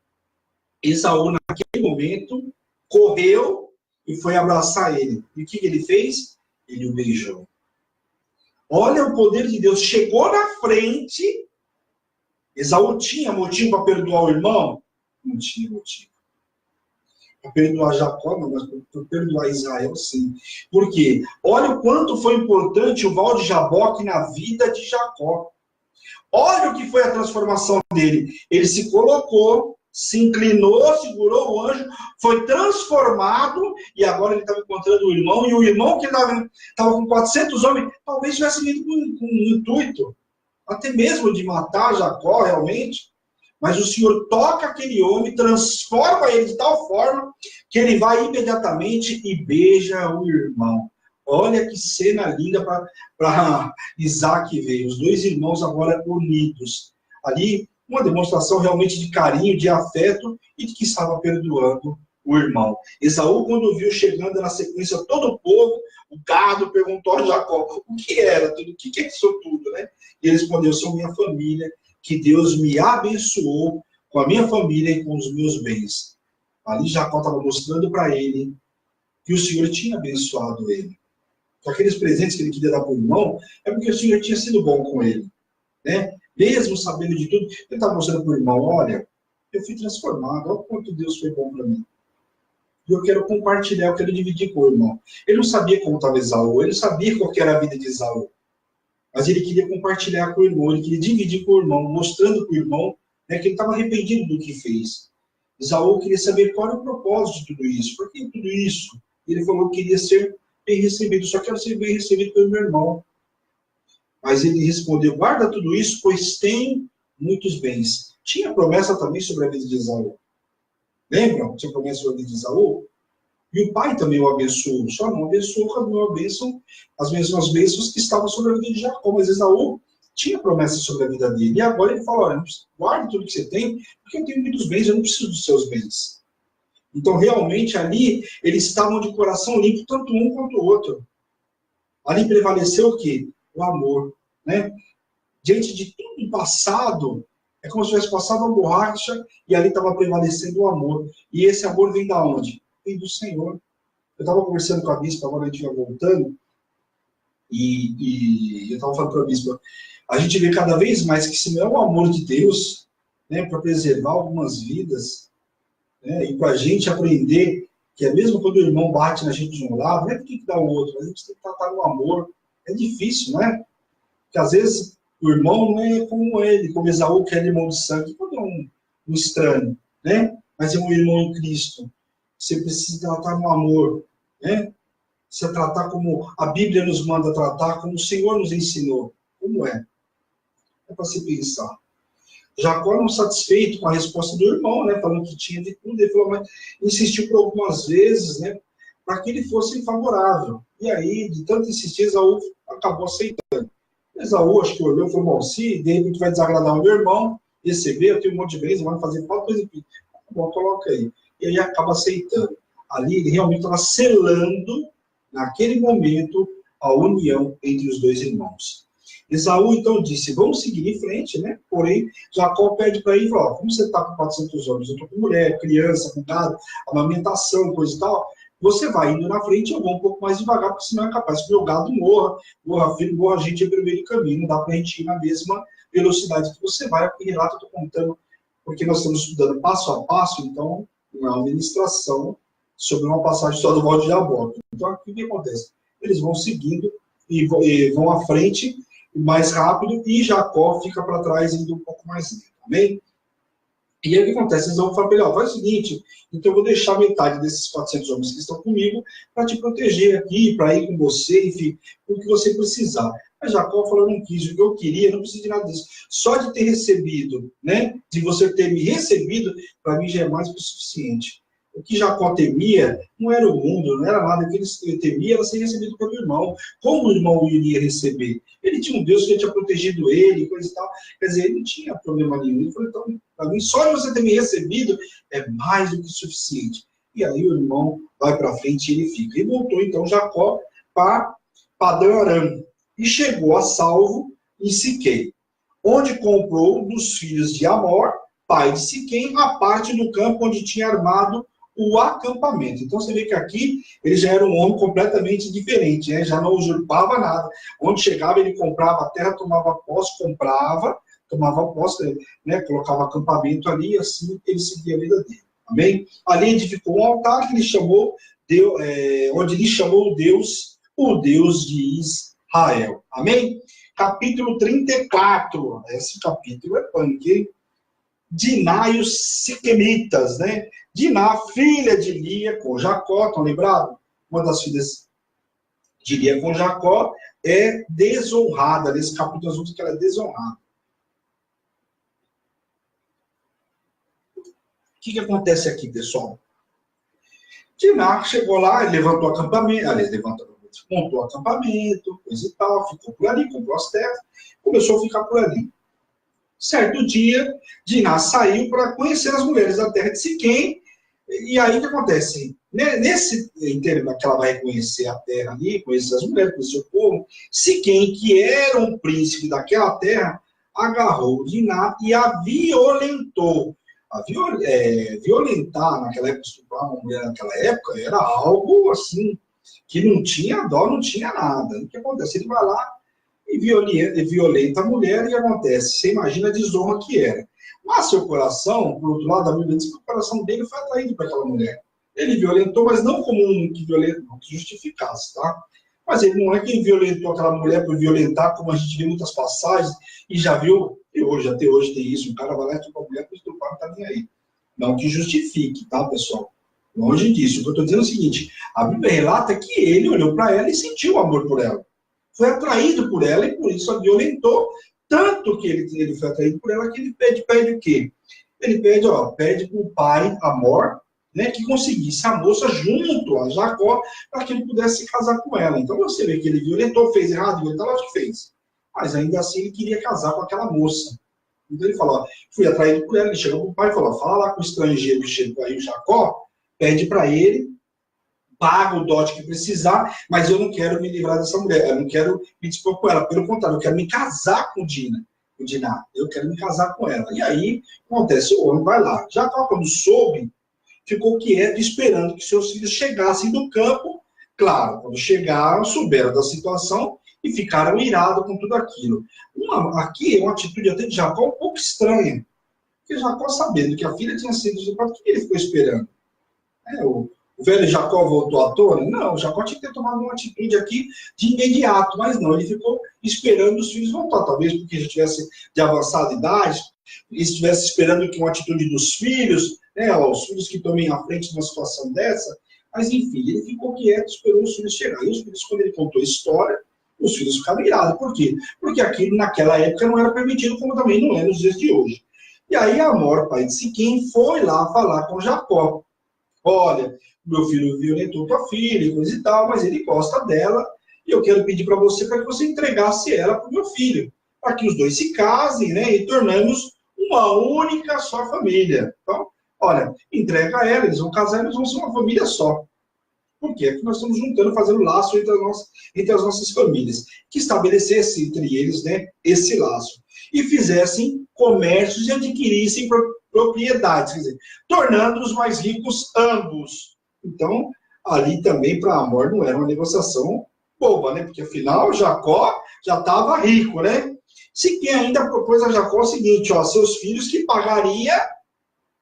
Esaú, naquele momento, correu e foi abraçar ele. E o que ele fez? Ele o beijou. Olha o poder de Deus. Chegou na frente. Esaú tinha motivo para perdoar o irmão? Não tinha motivo. Para perdoar Jacó, não, mas para perdoar Israel, sim. Por quê? Olha o quanto foi importante o Val de Jaboque na vida de Jacó. Olha o que foi a transformação dele. Ele se colocou, se inclinou, segurou o anjo, foi transformado, e agora ele estava encontrando o irmão, e o irmão que estava com 400 homens, talvez tivesse vindo com um intuito, até mesmo de matar Jacó, realmente. Mas o Senhor toca aquele homem, transforma ele de tal forma, que ele vai imediatamente e beija o irmão. Olha que cena linda para Isaac ver. Os 2 irmãos agora unidos. Ali, uma demonstração realmente de carinho, de afeto e de que estava perdoando o irmão. Esaú, quando viu chegando na sequência todo o povo, o gado perguntou a Jacó, o que era tudo? O que é isso tudo, E ele respondeu, são minha família, que Deus me abençoou com a minha família e com os meus bens. Ali Jacó estava mostrando para ele que o Senhor tinha abençoado ele. Com aqueles presentes que ele queria dar para o irmão, é porque o Senhor tinha sido bom com ele. Né? Mesmo sabendo de tudo, ele estava mostrando para o irmão, olha, eu fui transformado, olha o quanto Deus foi bom para mim. E eu quero compartilhar, eu quero dividir com o irmão. Ele não sabia como estava Esaú, ele não sabia qual que era a vida de Esaú. Mas ele queria compartilhar com o irmão, ele queria dividir com o irmão, mostrando para o irmão, né, que ele estava arrependido do que fez. Esaú queria saber qual era o propósito de tudo isso. Por que tudo isso? Ele falou que queria ser bem recebido. Só quero ser bem recebido pelo meu irmão. Mas ele respondeu, guarda tudo isso, pois tem muitos bens. Tinha promessa também sobre a vida de Esaú. Lembram? Tinha promessa sobre a vida de Esaú? E o pai também o abençoou. Só não abençoou com a mesma bênção, as mesmas bênçãos que estavam sobre a vida de Jacó. Mas Esaú tinha promessa sobre a vida dele. E agora ele fala, olha, guarde tudo que você tem, porque eu tenho muitos bens, eu não preciso dos seus bens. Então, realmente, ali, eles estavam de coração limpo, tanto um quanto o outro. Ali prevaleceu o quê? O amor. Né? Diante de tudo passado, é como se tivesse passado uma borracha e ali estava prevalecendo o amor. E esse amor vem da onde? Vem do Senhor. Eu estava conversando com a bispa, agora a gente vai voltando, e eu estava falando para a bispa, a gente vê cada vez mais que se não é o amor de Deus, né, para preservar algumas vidas, né, e para a gente aprender que é mesmo quando o irmão bate na gente de um lado, não é porque que dá o outro, a gente tem que tratar no amor. É difícil, não é? Porque às vezes o irmão não é como ele, como Esaú, que é irmão de sangue, quando é um estranho, né? Mas é um irmão em Cristo. Você precisa tratar no amor, né? Você tratar como a Bíblia nos manda tratar, como o Senhor nos ensinou. Como é? É para se pensar. Jacó, não satisfeito com a resposta do irmão, né, falando que tinha de tudo, ele falou, mas insistiu por algumas vezes, né, para que ele fosse favorável. E aí, de tanto insistir, Esaú acabou aceitando. Esaú, acho que olhou e falou, bom, se de repente vai desagradar o meu irmão, receber, eu tenho um monte de bens, vai fazer qualquer coisa aqui. Bom, coloca aí. E aí acaba aceitando. Ali ele realmente estava selando, naquele momento, a união entre os dois irmãos. Esaú, então, disse, vamos seguir em frente, né? Porém, Jacó pede para ele, ó, como você está com 400 homens, eu estou com mulher, criança, com gado, amamentação, coisa e tal, você vai indo na frente, eu vou um pouco mais devagar, porque senão é capaz que o meu gado morra filho, morra gente pelo meio do caminho, não dá para a gente ir na mesma velocidade que você vai, porque relato eu estou contando, porque nós estamos estudando passo a passo, então, não é uma ministração sobre uma passagem só do Val de Jaboque. Então, o que acontece? Eles vão seguindo e vão à frente, mais rápido, e Jacó fica para trás indo um pouco mais lento, amém? E aí o que acontece? Eles vão falar para ele, ó, faz o seguinte, então eu vou deixar metade desses 400 homens que estão comigo para te proteger aqui, para ir com você, enfim, o que você precisar. Mas Jacó falou, não quis, o que eu queria, não preciso de nada disso. Só de ter recebido, né, de você ter me recebido, para mim já é mais que o suficiente. O que Jacó temia não era o mundo, não era nada. O que ele temia era ser recebido pelo irmão. Como o irmão iria receber? Ele tinha um Deus que tinha protegido ele, coisa e tal. Quer dizer, ele não tinha problema nenhum. Ele falou, então, para mim, só de você ter me recebido é mais do que suficiente. E aí o irmão vai para frente e ele fica. E voltou, então, Jacó para Padã-Arã. E chegou a salvo em Siquém, onde comprou dos filhos de Amor, pai de Siquém, a parte do campo onde tinha armado o acampamento. Então você vê que aqui ele já era um homem completamente diferente, né? Já não usurpava nada. Onde chegava, ele comprava a terra, tomava posse, tomava posse, né? Colocava acampamento ali e assim ele seguia a vida dele. Amém? Ali edificou um altar que ele chamou, onde ele chamou Deus, o Deus de Israel. Amém? Capítulo 34. Esse capítulo é punk, hein? Diná e os siquemitas, né? Diná, filha de Lia com Jacó, estão lembrados? Uma das filhas de Lia com Jacó é desonrada. Nesse capítulo nós vemos que ela é desonrada. O que acontece aqui, pessoal? Diná chegou lá, levantou o acampamento, montou o acampamento, coisa e tal, ficou por ali, comprou as terras, começou a ficar por ali. Certo dia, Diná saiu para conhecer as mulheres da terra de Siquém. E aí o que acontece? Nesse intervalo que ela vai conhecer a terra ali, conhecer as mulheres, conhecer o povo, Siquém, que era um príncipe daquela terra, agarrou Diná e a violentou. Violentar naquela época, estuprar uma mulher naquela época, era algo assim, que não tinha dó, não tinha nada. O que acontece? Ele vai lá e violenta a mulher, e o que acontece? Você imagina a desonra que era. Mas seu coração, por outro lado, a Bíblia diz que o coração dele foi atraído para aquela mulher. Ele violentou, mas não como um que violentou, que justificasse, tá? Mas ele não é quem violentou aquela mulher por violentar, como a gente vê em muitas passagens, e já viu, até hoje tem isso, um cara vai lá e estupra a mulher, por estuprar, não tá nem aí. Não que justifique, tá, pessoal? Longe disso. O que eu estou dizendo é o seguinte, a Bíblia relata que ele olhou para ela e sentiu amor por ela. Foi atraído por ela e por isso a violentou, tanto que ele foi atraído por ela que ele pede o quê? Ele pede para o pai, Amor, né, que conseguisse a moça junto a Jacó, para que ele pudesse se casar com ela. Então você vê que ele violentou, fez errado, violentou, lógico que fez. Mas ainda assim ele queria casar com aquela moça. Então ele falou, fui atraído por ela, ele chegou para o pai e falou, fala lá com o estrangeiro que chegou aí, o Jacó, pede para ele, paga o dote que precisar, mas eu não quero me livrar dessa mulher, eu não quero me dispor com ela, pelo contrário, eu quero me casar com Diná, eu quero me casar com ela. E aí, acontece, o homem vai lá. Jacó, quando soube, ficou quieto, esperando que seus filhos chegassem do campo. Claro, quando chegaram, souberam da situação e ficaram irados com tudo aquilo. Aqui é uma atitude até de Jacó um pouco estranha, porque Jacó, sabendo que a filha tinha sido estuprada, o que ele ficou esperando? O velho Jacó voltou à tona? Não, Jacó tinha que ter tomado uma atitude aqui de imediato, mas não, ele ficou esperando os filhos voltar, talvez porque já tivesse de avançada idade, e estivesse esperando que uma atitude dos filhos, né, os filhos que tomem a frente de uma situação dessa, mas enfim, ele ficou quieto, esperou os filhos chegar. E os filhos, quando ele contou a história, os filhos ficaram irados. Por quê? Porque aquilo naquela época não era permitido, como também não é nos dias de hoje. E aí Amor, pai de Siquém, foi lá falar com Jacó. Olha, meu filho violentou tua filha e coisa e tal, mas ele gosta dela, e eu quero pedir para você que você entregasse ela para o meu filho, para que os dois se casem, né, e tornamos uma única só família. Então, olha, entrega ela, eles vão casar, eles vão ser uma família só. Por quê? Porque nós estamos juntando, fazendo laço entre as nossas famílias, que estabelecesse entre eles, né, esse laço, e fizessem comércios e adquirissem propriedades, quer dizer, tornando-os mais ricos ambos. Então, ali também para Amor não era uma negociação boba, né? Porque afinal Jacó já estava rico, né? Siquém ainda propôs a Jacó o seguinte, seus filhos que pagaria,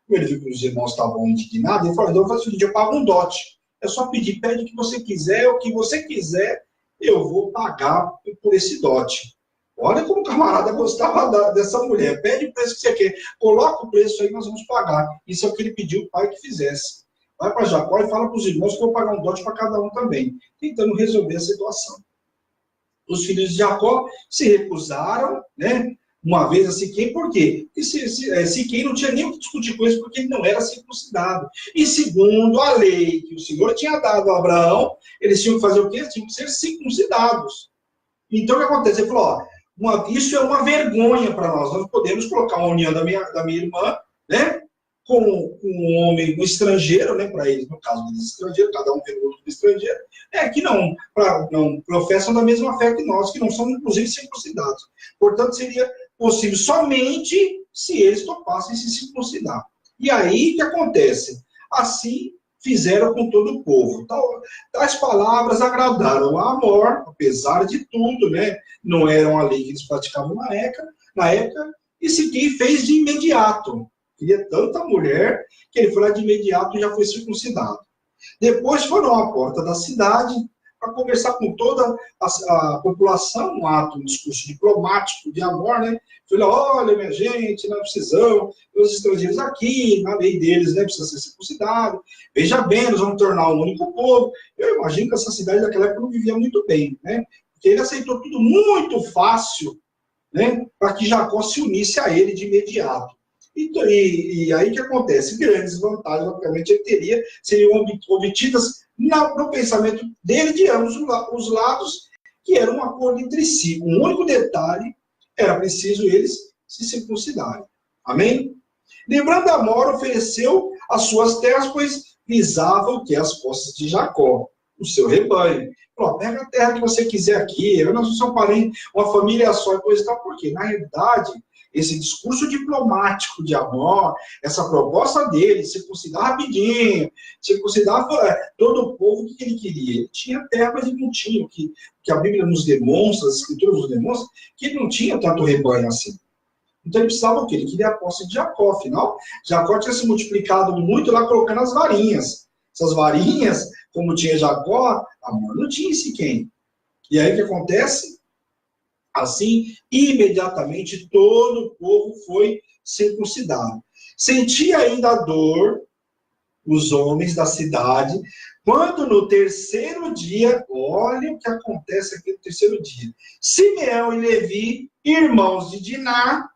ele viu que os irmãos estavam indignados, ele falou, então eu faço o seguinte, eu pago um dote. É só pedir, pede o que você quiser, o que você quiser, eu vou pagar por esse dote. Olha como o camarada gostava dessa mulher. Pede o preço que você quer. Coloca o preço aí, nós vamos pagar. Isso é o que ele pediu o pai que fizesse. Vai para Jacó e fala para os irmãos que eu vou pagar um dote para cada um também. Tentando resolver a situação. Os filhos de Jacó se recusaram, né? Uma vez a Siquém, por quê? Porque Siquém não tinha nem o que discutir com isso, porque ele não era circuncidado. E segundo a lei que o Senhor tinha dado a Abraão, eles tinham que fazer o quê? Eles tinham que ser circuncidados. Então o que acontece? Ele falou, isso é uma vergonha para nós. Nós podemos colocar uma união da minha irmã, né, com um homem, um estrangeiro, né, para eles, no caso deles estrangeiro, cada um tem outro estrangeiro, que não professam da mesma fé que nós, que não são, inclusive, circuncidados. Portanto, seria possível somente se eles topassem se circuncidar. E aí, o que acontece? Assim fizeram com todo o povo. Então, as palavras agradaram a Amor, apesar de tudo, né? Não eram a lei que eles praticavam na época, e Siquém fez de imediato. Queria tanta mulher que ele foi lá de imediato e já foi circuncidado. Depois foram à porta da cidade para conversar com toda a população, um discurso diplomático de Amor, né? Falei, olha, minha gente, nós precisamos, os estrangeiros aqui, na lei deles, né, precisa ser circuncidado. Veja bem, nós vamos tornar um único povo. Eu imagino que essa cidade daquela época não vivia muito bem, né? Porque ele aceitou tudo muito fácil, né, para que Jacó se unisse a ele de imediato. E aí o que acontece? Grandes vantagens, obviamente, ele teria, seriam obtidas no pensamento dele de ambos os lados, que era um acordo entre si. Um único detalhe, era preciso eles se circuncidarem. Amém? Lembrando, Amor ofereceu as suas terras, pois visava o que? As posses de Jacó, o seu rebanho. Falou, pega a terra que você quiser aqui, nós não somos parentes, uma família só, e coisa e tal. Por quê? Na realidade, esse discurso diplomático de amor, essa proposta dele, circuncidar rapidinho, circuncidar todo o povo, o que ele queria? Ele tinha terra, mas ele não tinha, que a Bíblia nos demonstra, as Escrituras nos demonstram, que ele não tinha tanto rebanho assim. Então ele precisava o quê? Ele queria a posse de Jacó, afinal, Jacó tinha se multiplicado muito lá colocando as varinhas. Essas varinhas, como tinha Jacó, Amor não tinha Siquém. E aí o que acontece? Assim, imediatamente todo o povo foi circuncidado. Sentia ainda a dor, os homens da cidade, quando no terceiro dia, olha o que acontece aqui no terceiro dia, Simeão e Levi, irmãos de Diná,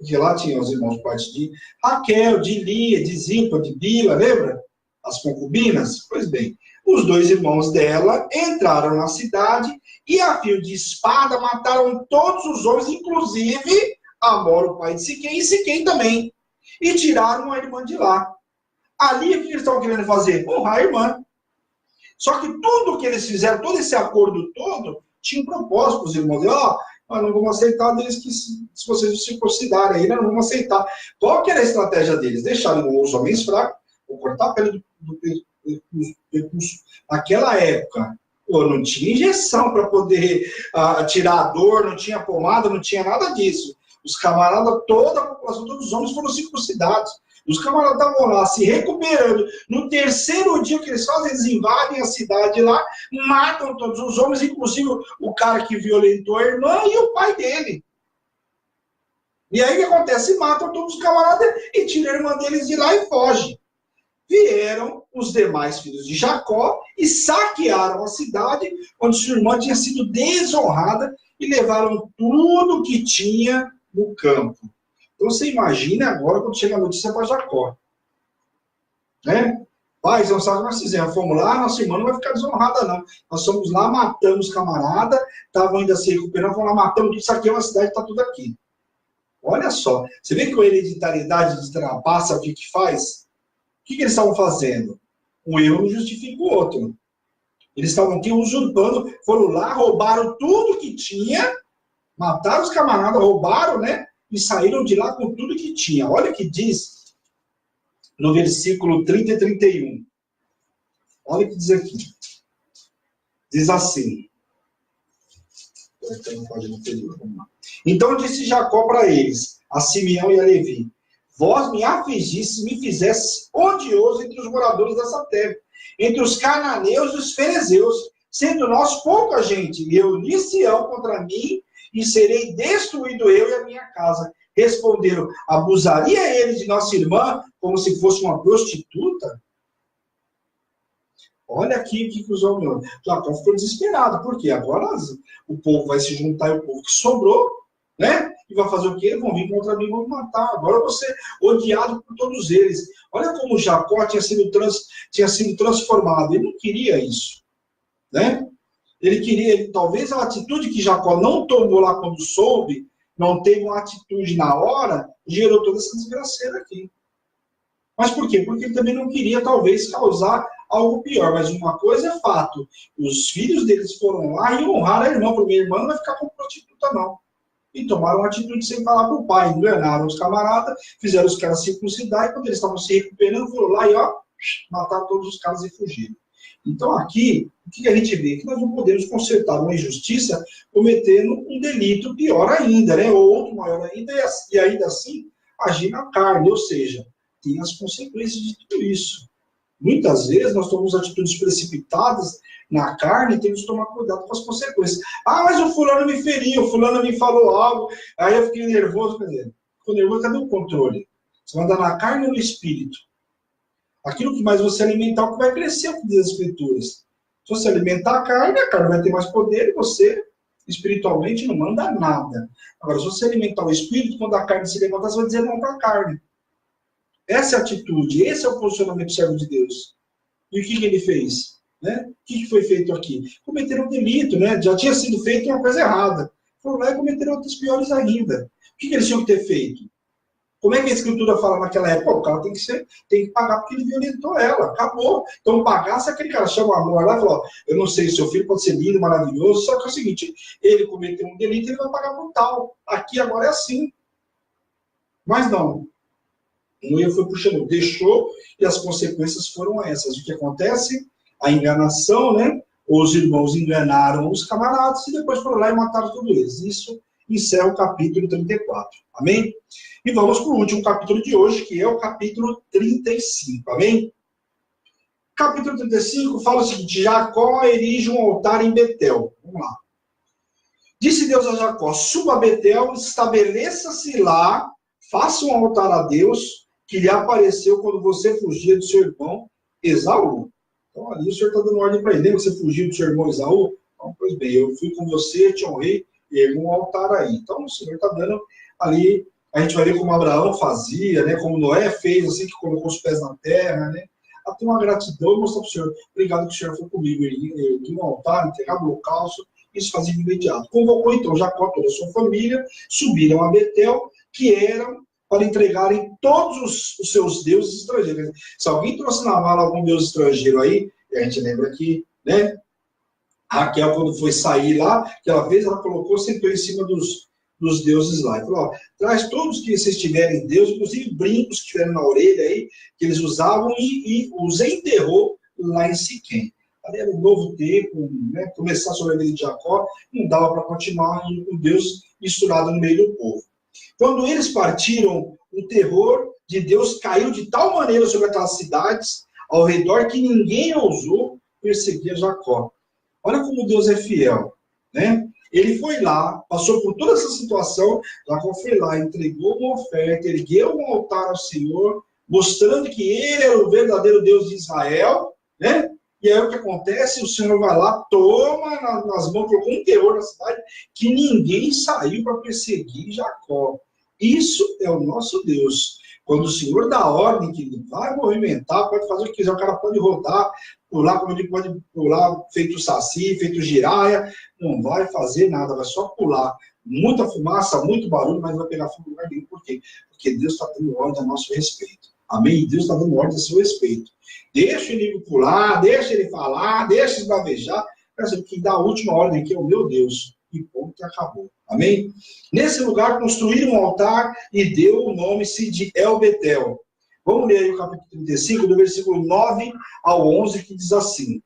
que lá tinham os irmãos de parte de Raquel, de Lia, de Zilpa, de Bila, lembra? As concubinas? Pois bem, os dois irmãos dela entraram na cidade e a fio de espada mataram todos os homens, inclusive Amor, o pai de Siquém, e Siquém também. E tiraram a irmã de lá. Ali, o que eles estavam querendo fazer? Honrar a irmã. Só que tudo que eles fizeram, todo esse acordo todo, tinha um propósito para os irmãos. Nós não vamos aceitar desde que, se vocês se circuncidarem aí, nós não vamos aceitar. Qual que era a estratégia deles? Deixarem os homens fracos, ou cortar a pele do percurso. Naquela época, não tinha injeção para poder tirar a dor, não tinha pomada, não tinha nada disso. Os camaradas, toda a população, todos os homens foram circuncidados. Os camaradas estavam lá se recuperando. No terceiro dia que eles fazem, eles invadem a cidade lá, matam todos os homens, inclusive o cara que violentou a irmã e o pai dele. E aí o que acontece? Matam todos os camaradas e tiram a irmã deles de lá e fogem. Vieram os demais filhos de Jacó e saquearam a cidade onde sua irmã tinha sido desonrada e levaram tudo que tinha no campo. Então você imagina agora quando chega a notícia para Jacó. Né? Pai, você não sabe o que nós fizemos. Fomos lá, nossa irmã não vai ficar desonrada, não. Nós fomos lá, matamos camarada, estavam ainda se recuperando, fomos lá, matamos tudo, saqueamos a cidade, está tudo aqui. Olha só, você vê que a hereditariedade ultrapassa o que faz? O que eles estavam fazendo? Um erro não justifica o outro. Eles estavam aqui usurpando, foram lá, roubaram tudo que tinha, mataram os camaradas, roubaram, né? E saíram de lá com tudo que tinha. Olha o que diz no versículo 30 e 31. Olha o que diz aqui. Diz assim. Então disse Jacó para eles, a Simeão e a Levi: vós me afligisse, me fizesse odioso entre os moradores dessa terra, entre os cananeus e os ferezeus, sendo nós pouca gente, e reunir-se-ão contra mim, e serei destruído eu e a minha casa. Responderam: abusaria ele de nossa irmã como se fosse uma prostituta? Olha aqui o que os homens... Jacó ficou desesperado. Por quê? Agora o povo vai se juntar, e o povo que sobrou, né? E vai fazer o quê? Vão vir contra mim e vão me matar. Agora eu vou ser odiado por todos eles. Olha como Jacó tinha sido transformado. Ele não queria isso, né? Ele queria, talvez a atitude que Jacó não tomou lá quando soube, não teve uma atitude na hora, gerou toda essa desgraceira aqui. Mas por quê? Porque ele também não queria, talvez, causar algo pior. Mas uma coisa é fato, os filhos deles foram lá e honraram a irmã, porque minha irmã não vai ficar como prostituta, não. E tomaram uma atitude sem falar para o pai, enganaram os camaradas, fizeram os caras circuncidar, e quando eles estavam se recuperando, foram lá e mataram todos os caras e fugiram. Então aqui, o que a gente vê? Que nós não podemos consertar uma injustiça cometendo um delito pior ainda, né? Ou outro maior ainda, e ainda assim agir na carne, ou seja, tem as consequências de tudo isso. Muitas vezes nós tomamos atitudes precipitadas na carne e temos que tomar cuidado com as consequências. Mas o fulano me feriu, o fulano me falou algo, aí eu fiquei nervoso. Ficou nervoso, cadê o controle? Você vai andar na carne ou no espírito? Aquilo que mais você alimentar, o que vai crescer, o que diz as Escrituras. Se você alimentar a carne vai ter mais poder e você, espiritualmente, não manda nada. Agora, se você alimentar o espírito, quando a carne se levantar, você vai dizer não para a carne. Essa é a atitude, esse é o posicionamento do servo de Deus. E o que ele fez? Né? O que foi feito aqui? Cometeram um delito, né? Já tinha sido feito uma coisa errada. Foram lá e cometeram outras piores ainda. O que eles tinham que ter feito? Como é que a Escritura fala naquela época? O cara tem que pagar porque ele violentou ela. Acabou. Então, pagar, se aquele cara chama o amor lá e fala: eu não sei, seu filho pode ser lindo, maravilhoso, só que é o seguinte, ele cometeu um delito, ele vai pagar por tal. Aqui agora é assim. Mas não. Noé foi puxando, deixou, e as consequências foram essas. O que acontece? A enganação, né? Os irmãos enganaram os camaradas e depois foram lá e mataram todos eles. Isso encerra o capítulo 34. Amém? E vamos para o último capítulo de hoje, que é o capítulo 35. Amém? Capítulo 35 fala o seguinte: Jacó erige um altar em Betel. Vamos lá. Disse Deus a Jacó: suba a Betel, estabeleça-se lá, faça um altar a Deus, que lhe apareceu quando você fugia do seu irmão Esaú. Então ali o Senhor está dando ordem para ele. Lembra que você fugiu do seu irmão Esaú? Então, pois bem, eu fui com você, te honrei, e ergo um altar aí. Então o Senhor está dando ali, a gente vai ver como Abraão fazia, né? Como Noé fez, assim, que colocou os pés na terra, né? Até uma gratidão e mostrar para o Senhor: obrigado que o Senhor foi comigo, ergui um altar, entregava o holocausto. Isso fazia de imediato. Convocou então Jacó, toda a sua família, subiram a Betel, que eram para entregarem todos os seus deuses estrangeiros. Se alguém trouxe na mala algum deus estrangeiro aí, a gente lembra que, né, Raquel, quando foi sair lá, que ela fez, ela colocou, sentou em cima dos deuses lá. E falou: ó, traz todos que vocês tiverem deus, inclusive brincos que tiveram na orelha aí, que eles usavam, e os enterrou lá em Siquém. Ali era um novo tempo, né, começar sobre a vida de Jacó, não dava para continuar com Deus misturado no meio do povo. Quando eles partiram, o terror de Deus caiu de tal maneira sobre aquelas cidades ao redor que ninguém ousou perseguir Jacó. Olha como Deus é fiel, né? Ele foi lá, passou por toda essa situação, Jacó foi lá, entregou uma oferta, ergueu um altar ao Senhor, mostrando que ele era o verdadeiro Deus de Israel, né? E aí o que acontece? O Senhor vai lá, toma nas mãos, colocou um terror na cidade, que ninguém saiu para perseguir Jacó. Isso é o nosso Deus. Quando o Senhor dá ordem que ele vai movimentar, pode fazer o que quiser, o cara pode rodar, pular, como ele pode pular, feito saci, feito giraia, não vai fazer nada, vai só pular. Muita fumaça, muito barulho, mas não vai pegar fogo no lugar nenhum. Por quê? Porque Deus está dando ordem a nosso respeito. Amém? Deus está dando ordem a seu respeito. Deixa ele pular, deixa ele falar, deixa ele bavejar, que dá a última ordem aqui é o meu Deus. E ponto, e acabou. Amém? Nesse lugar construíram um altar e deu o nome-se de El Betel. Vamos ler aí o capítulo 35, do versículo 9 ao 11, que diz assim: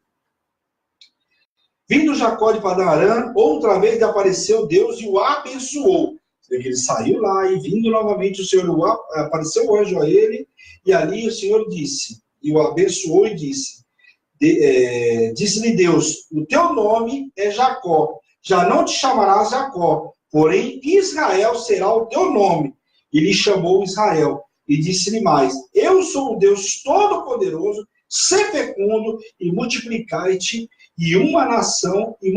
vindo Jacó de Padã Arã, outra vez lhe apareceu Deus e o abençoou. Ele saiu lá e vindo novamente o Senhor, apareceu o anjo a ele, e ali o Senhor disse, e o abençoou e disse, disse-lhe Deus: o teu nome é Jacó, já não te chamarás Jacó, porém Israel será o teu nome. E lhe chamou Israel, e disse-lhe mais: eu sou o Deus Todo-Poderoso, sê fecundo e multiplicai-te, e uma nação e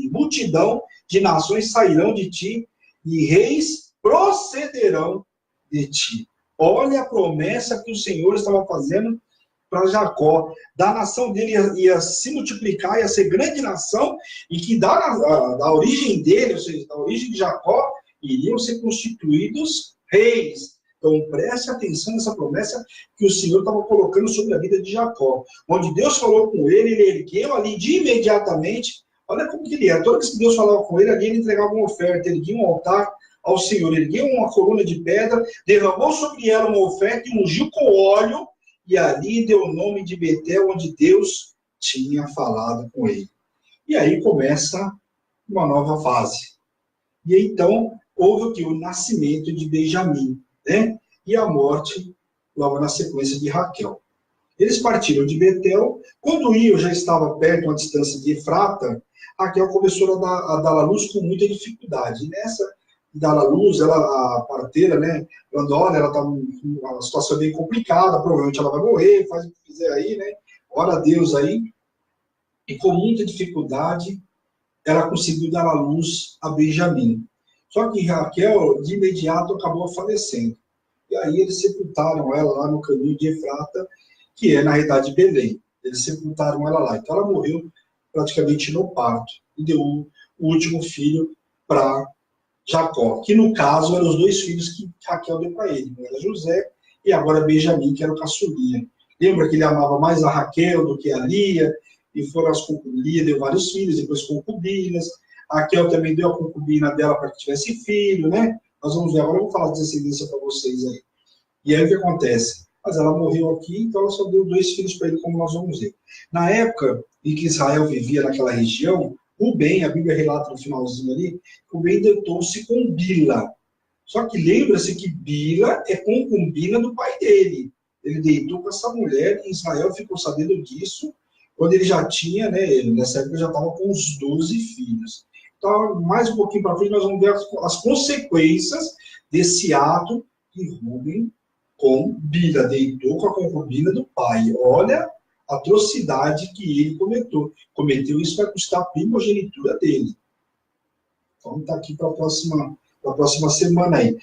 multidão de nações sairão de ti, e reis procederão de ti. Olha a promessa que o Senhor estava fazendo para Jacó. Da nação dele ia se multiplicar, ia ser grande nação, e que da origem dele, ou seja, da origem de Jacó, iriam ser constituídos reis. Então, preste atenção nessa promessa que o Senhor estava colocando sobre a vida de Jacó. Onde Deus falou com ele, ele ergueu ali de imediatamente. Olha como que ele era. Toda vez que Deus falava com ele, ali ele entregava uma oferta, erguia um altar ao Senhor, ergueu uma coluna de pedra, derramou sobre ela uma oferta e ungiu com óleo, e ali deu o nome de Betel, onde Deus tinha falado com ele. E aí começa uma nova fase. E então, houve o nascimento de Benjamim, né? E a morte, logo na sequência, de Raquel. Eles partiram de Betel. Quando iam, já estava perto, uma distância de Efrata, Raquel começou a dar à luz com muita dificuldade. E nessa dar à luz, a parteira, né, falando: olha, ela está numa situação bem complicada, provavelmente ela vai morrer, faz o que quiser aí, né? Ora a Deus aí. E com muita dificuldade, ela conseguiu dar à luz a Benjamim. Só que Raquel, de imediato, acabou falecendo. E aí eles sepultaram ela lá no caminho de Efrata, que é, na realidade, Belém. Eles sepultaram ela lá. Então ela morreu praticamente no parto. E deu o último filho para Jacó, que no caso eram os dois filhos que Raquel deu para ele. Era José e agora Benjamim, que era o caçulinha. Lembra que ele amava mais a Raquel do que a Lia? E foram as concubinas, Lia deu vários filhos, depois concubinas. A Raquel também deu a concubina dela para que tivesse filho, né? Nós vamos ver agora, eu vou falar de descendência para vocês aí. E aí o que acontece? Mas ela morreu aqui, então ela só deu 2 filhos para ele, como nós vamos ver. Na época em que Israel vivia naquela região, Rubem, a Bíblia relata no finalzinho ali, Rubem deitou-se com Bila. Só que lembra-se que Bila é concubina do pai dele. Ele deitou com essa mulher, e Israel ficou sabendo disso quando ele já tinha, né, ele, nessa época já estava com os 12 filhos. Então, mais um pouquinho para frente, nós vamos ver as consequências desse ato que Rubem com Bila, deitou com a concubina do pai. Olha a atrocidade que ele cometeu. Isso vai custar a primogenitura dele. Então, está aqui para a próxima semana aí.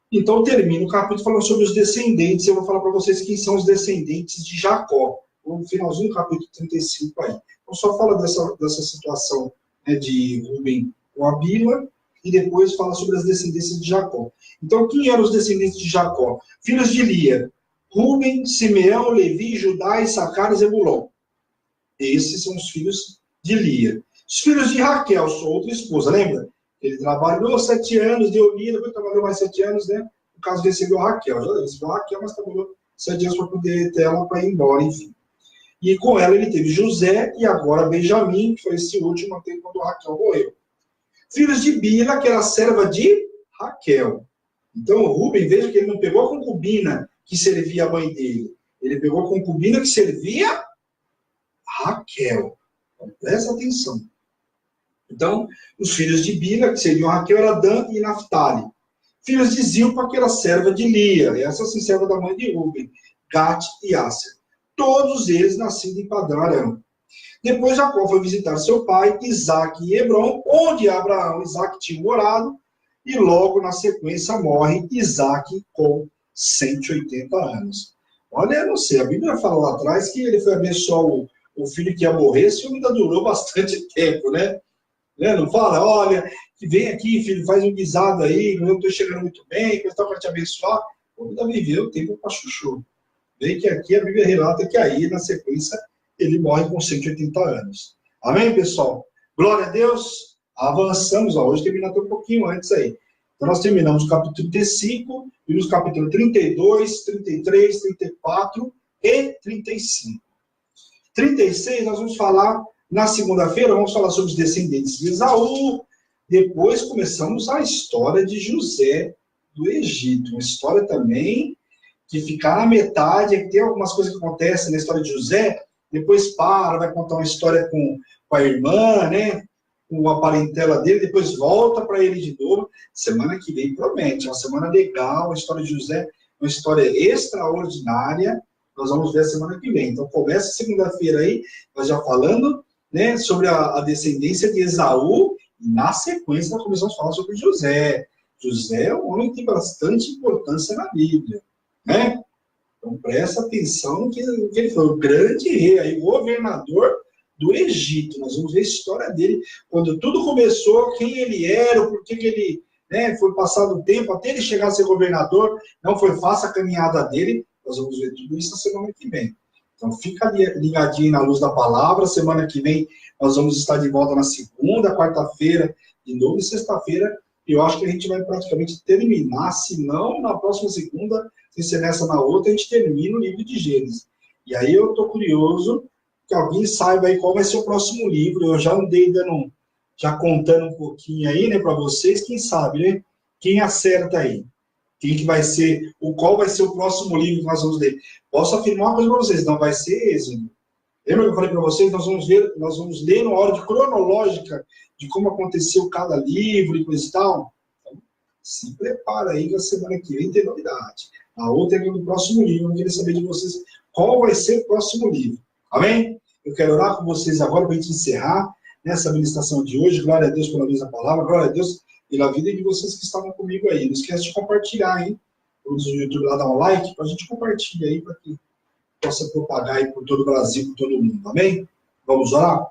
Então, termino o capítulo falando sobre os descendentes. Eu vou falar para vocês quem são os descendentes de Jacó. No finalzinho do capítulo 35 aí. Então, só fala dessa situação, né, de Rubem com a Bila, e depois fala sobre as descendências de Jacó. Então, quem eram os descendentes de Jacó? Filhos de Lia: Rubem, Simeão, Levi, Judá, Issacar e Zebulon. Esses são os filhos de Lia. Os filhos de Raquel, sua outra esposa, lembra? Ele trabalhou 7 anos, deu Lia, depois trabalhou mais 7 anos, né? No caso, recebeu a Raquel. Já recebeu a Raquel, mas trabalhou 7 anos para poder ter ela para ir embora, enfim. E com ela ele teve José e agora Benjamim, que foi esse último até quando Raquel morreu. Filhos de Bila, que era serva de Raquel. Então, Rubem, veja que ele não pegou a concubina que servia a mãe dele. Ele pegou a concubina que servia Raquel. Então, presta atenção. Então, os filhos de Bila, que seriam Raquel, era Dan e Naphtali. Filhos de Zilpa, que era serva de Lia. Essa sim, serva da mãe de Rubem. Gate e Asser. Todos eles nascidos em Padã Aram. Depois Jacó foi visitar seu pai, Isaque, em Hebrom, onde Abraão e Isaque tinham morado, e logo na sequência morre Isaque com 180 anos. Olha, eu não sei, a Bíblia fala lá atrás que ele foi abençoar o filho que ia morrer, esse filme ainda durou bastante tempo, né? Não fala, olha, que vem aqui, filho, faz um guisado aí, eu estou chegando muito bem, que eu estou para te abençoar. O ainda viveu o tempo para chuchu. Vem que aqui a Bíblia relata que aí, na sequência, ele morre com 180 anos. Amém, pessoal? Glória a Deus. Avançamos. Hoje termina até um pouquinho antes aí. Então, nós terminamos o capítulo 35, e nos capítulos 32, 33, 34 e 35. 36, nós vamos falar, na segunda-feira, vamos falar sobre os descendentes de Esaú. Depois começamos a história de José do Egito. Uma história também que fica na metade, é que tem algumas coisas que acontecem na história de José, depois vai contar uma história com a irmã, né? Com a parentela dele, depois volta para ele de novo. Semana que vem promete, é uma semana legal, a história de José, uma história extraordinária. Nós vamos ver a semana que vem. Então, começa segunda-feira aí, nós já falando, né, sobre a descendência de Esaú, e na sequência nós começamos a falar sobre José. José é um homem que tem bastante importância na Bíblia, né? Então, presta atenção que ele foi o grande rei, aí, o governador do Egito. Nós vamos ver a história dele, quando tudo começou, quem ele era, por que ele, né, foi passado o tempo, até ele chegar a ser governador, não foi fácil a caminhada dele. Nós vamos ver tudo isso na semana que vem. Então, fica ligadinho na luz da palavra. Semana que vem, nós vamos estar de volta na segunda, quarta-feira, de novo, e sexta-feira. Eu acho que a gente vai praticamente terminar, se não na próxima segunda, sem ser nessa na outra, a gente termina o livro de Gênesis. E aí eu estou curioso que alguém saiba aí qual vai ser o próximo livro. Eu já andei já contando um pouquinho aí, né, para vocês, quem sabe, né? Quem acerta aí? Qual vai ser o próximo livro que nós vamos ler? Posso afirmar uma coisa para vocês, não vai ser Êxodo. Lembra que eu falei para vocês? Nós vamos ler numa ordem cronológica de como aconteceu cada livro e coisa e tal. Então, se prepara aí que a semana que vem tem novidade. A outra é no próximo livro. Eu queria saber de vocês qual vai ser o próximo livro. Amém? Eu quero orar com vocês agora para a gente encerrar nessa ministração de hoje. Glória a Deus pela luz da palavra. Glória a Deus pela vida de vocês que estavam comigo aí. Não esquece de compartilhar, hein? Todos no YouTube lá, dá um like para a gente compartilhar aí, para que possa propagar aí por todo o Brasil, por todo o mundo. Amém? Vamos orar?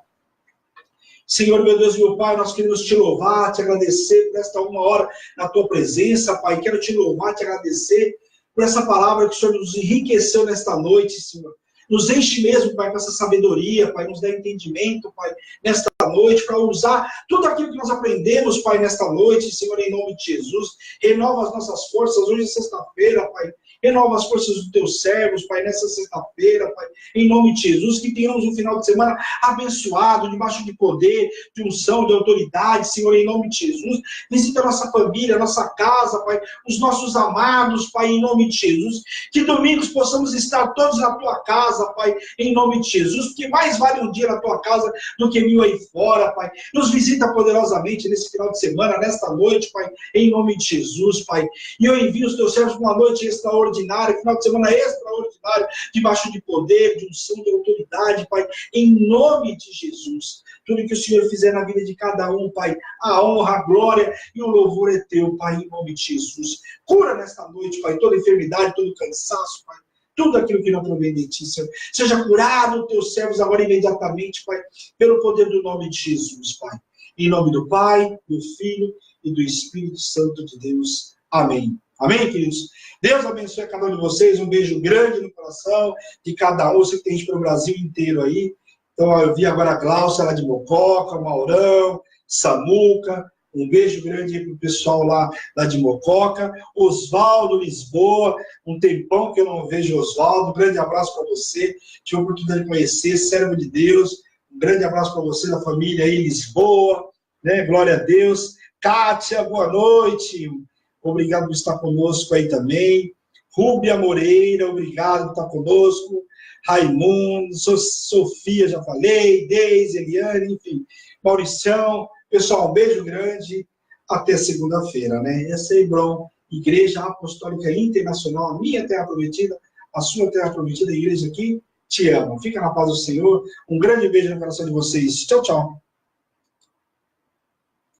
Senhor, meu Deus e meu Pai, nós queremos te louvar, te agradecer por esta uma hora na tua presença, Pai. Quero te louvar, te agradecer por essa palavra que o Senhor nos enriqueceu nesta noite, Senhor. Nos enche mesmo, Pai, com essa sabedoria, Pai, nos dá entendimento, Pai, nesta noite, para usar tudo aquilo que nós aprendemos, Pai, nesta noite, Senhor, em nome de Jesus. Renova as nossas forças, hoje é sexta-feira, Pai. Renova as forças dos teus servos, Pai, nessa sexta-feira, Pai, em nome de Jesus, que tenhamos um final de semana abençoado, debaixo de poder, de unção, de autoridade, Senhor, em nome de Jesus. Visita a nossa família, a nossa casa, Pai, os nossos amados, Pai, em nome de Jesus. Que domingos possamos estar todos na tua casa, Pai, em nome de Jesus, porque mais vale um dia na tua casa do que 1000 aí fora, Pai. Nos visita poderosamente nesse final de semana, nesta noite, Pai, em nome de Jesus, Pai. E eu envio os teus servos para uma noite extraordinária, final de semana extraordinário, debaixo de poder, de unção, de autoridade, Pai, em nome de Jesus. Tudo que o Senhor fizer na vida de cada um, Pai, a honra, a glória e o louvor é teu, Pai, em nome de Jesus. Cura nesta noite, Pai, toda enfermidade, todo cansaço, Pai, tudo aquilo que não provém de ti, Senhor. Seja curado teus servos agora imediatamente, Pai, pelo poder do nome de Jesus, Pai. Em nome do Pai, do Filho e do Espírito Santo de Deus. Amém. Amém, queridos? Deus abençoe a cada um de vocês. Um beijo grande no coração de cada um. Eu sei que tem gente pelo Brasil inteiro aí. Então, eu vi agora a Glaucia lá de Mococa, o Maurão, Samuca. Um beijo grande aí pro pessoal lá de Mococa. Oswaldo, Lisboa. Um tempão que eu não vejo Oswaldo. Um grande abraço para você. Tive a oportunidade de conhecer, servo de Deus. Um grande abraço para você, da família aí, Lisboa. Né? Glória a Deus. Kátia, boa noite. Obrigado por estar conosco aí também. Rúbia Moreira, obrigado por estar conosco. Raimundo, Sofia, já falei. Deise, Eliane, enfim. Mauricião. Pessoal, um beijo grande. Até segunda-feira, né? Essa é a Hebron, Igreja Apostólica Internacional, a minha terra prometida, a sua terra prometida, a igreja aqui te ama. Fica na paz do Senhor. Um grande beijo no coração de vocês. Tchau, tchau.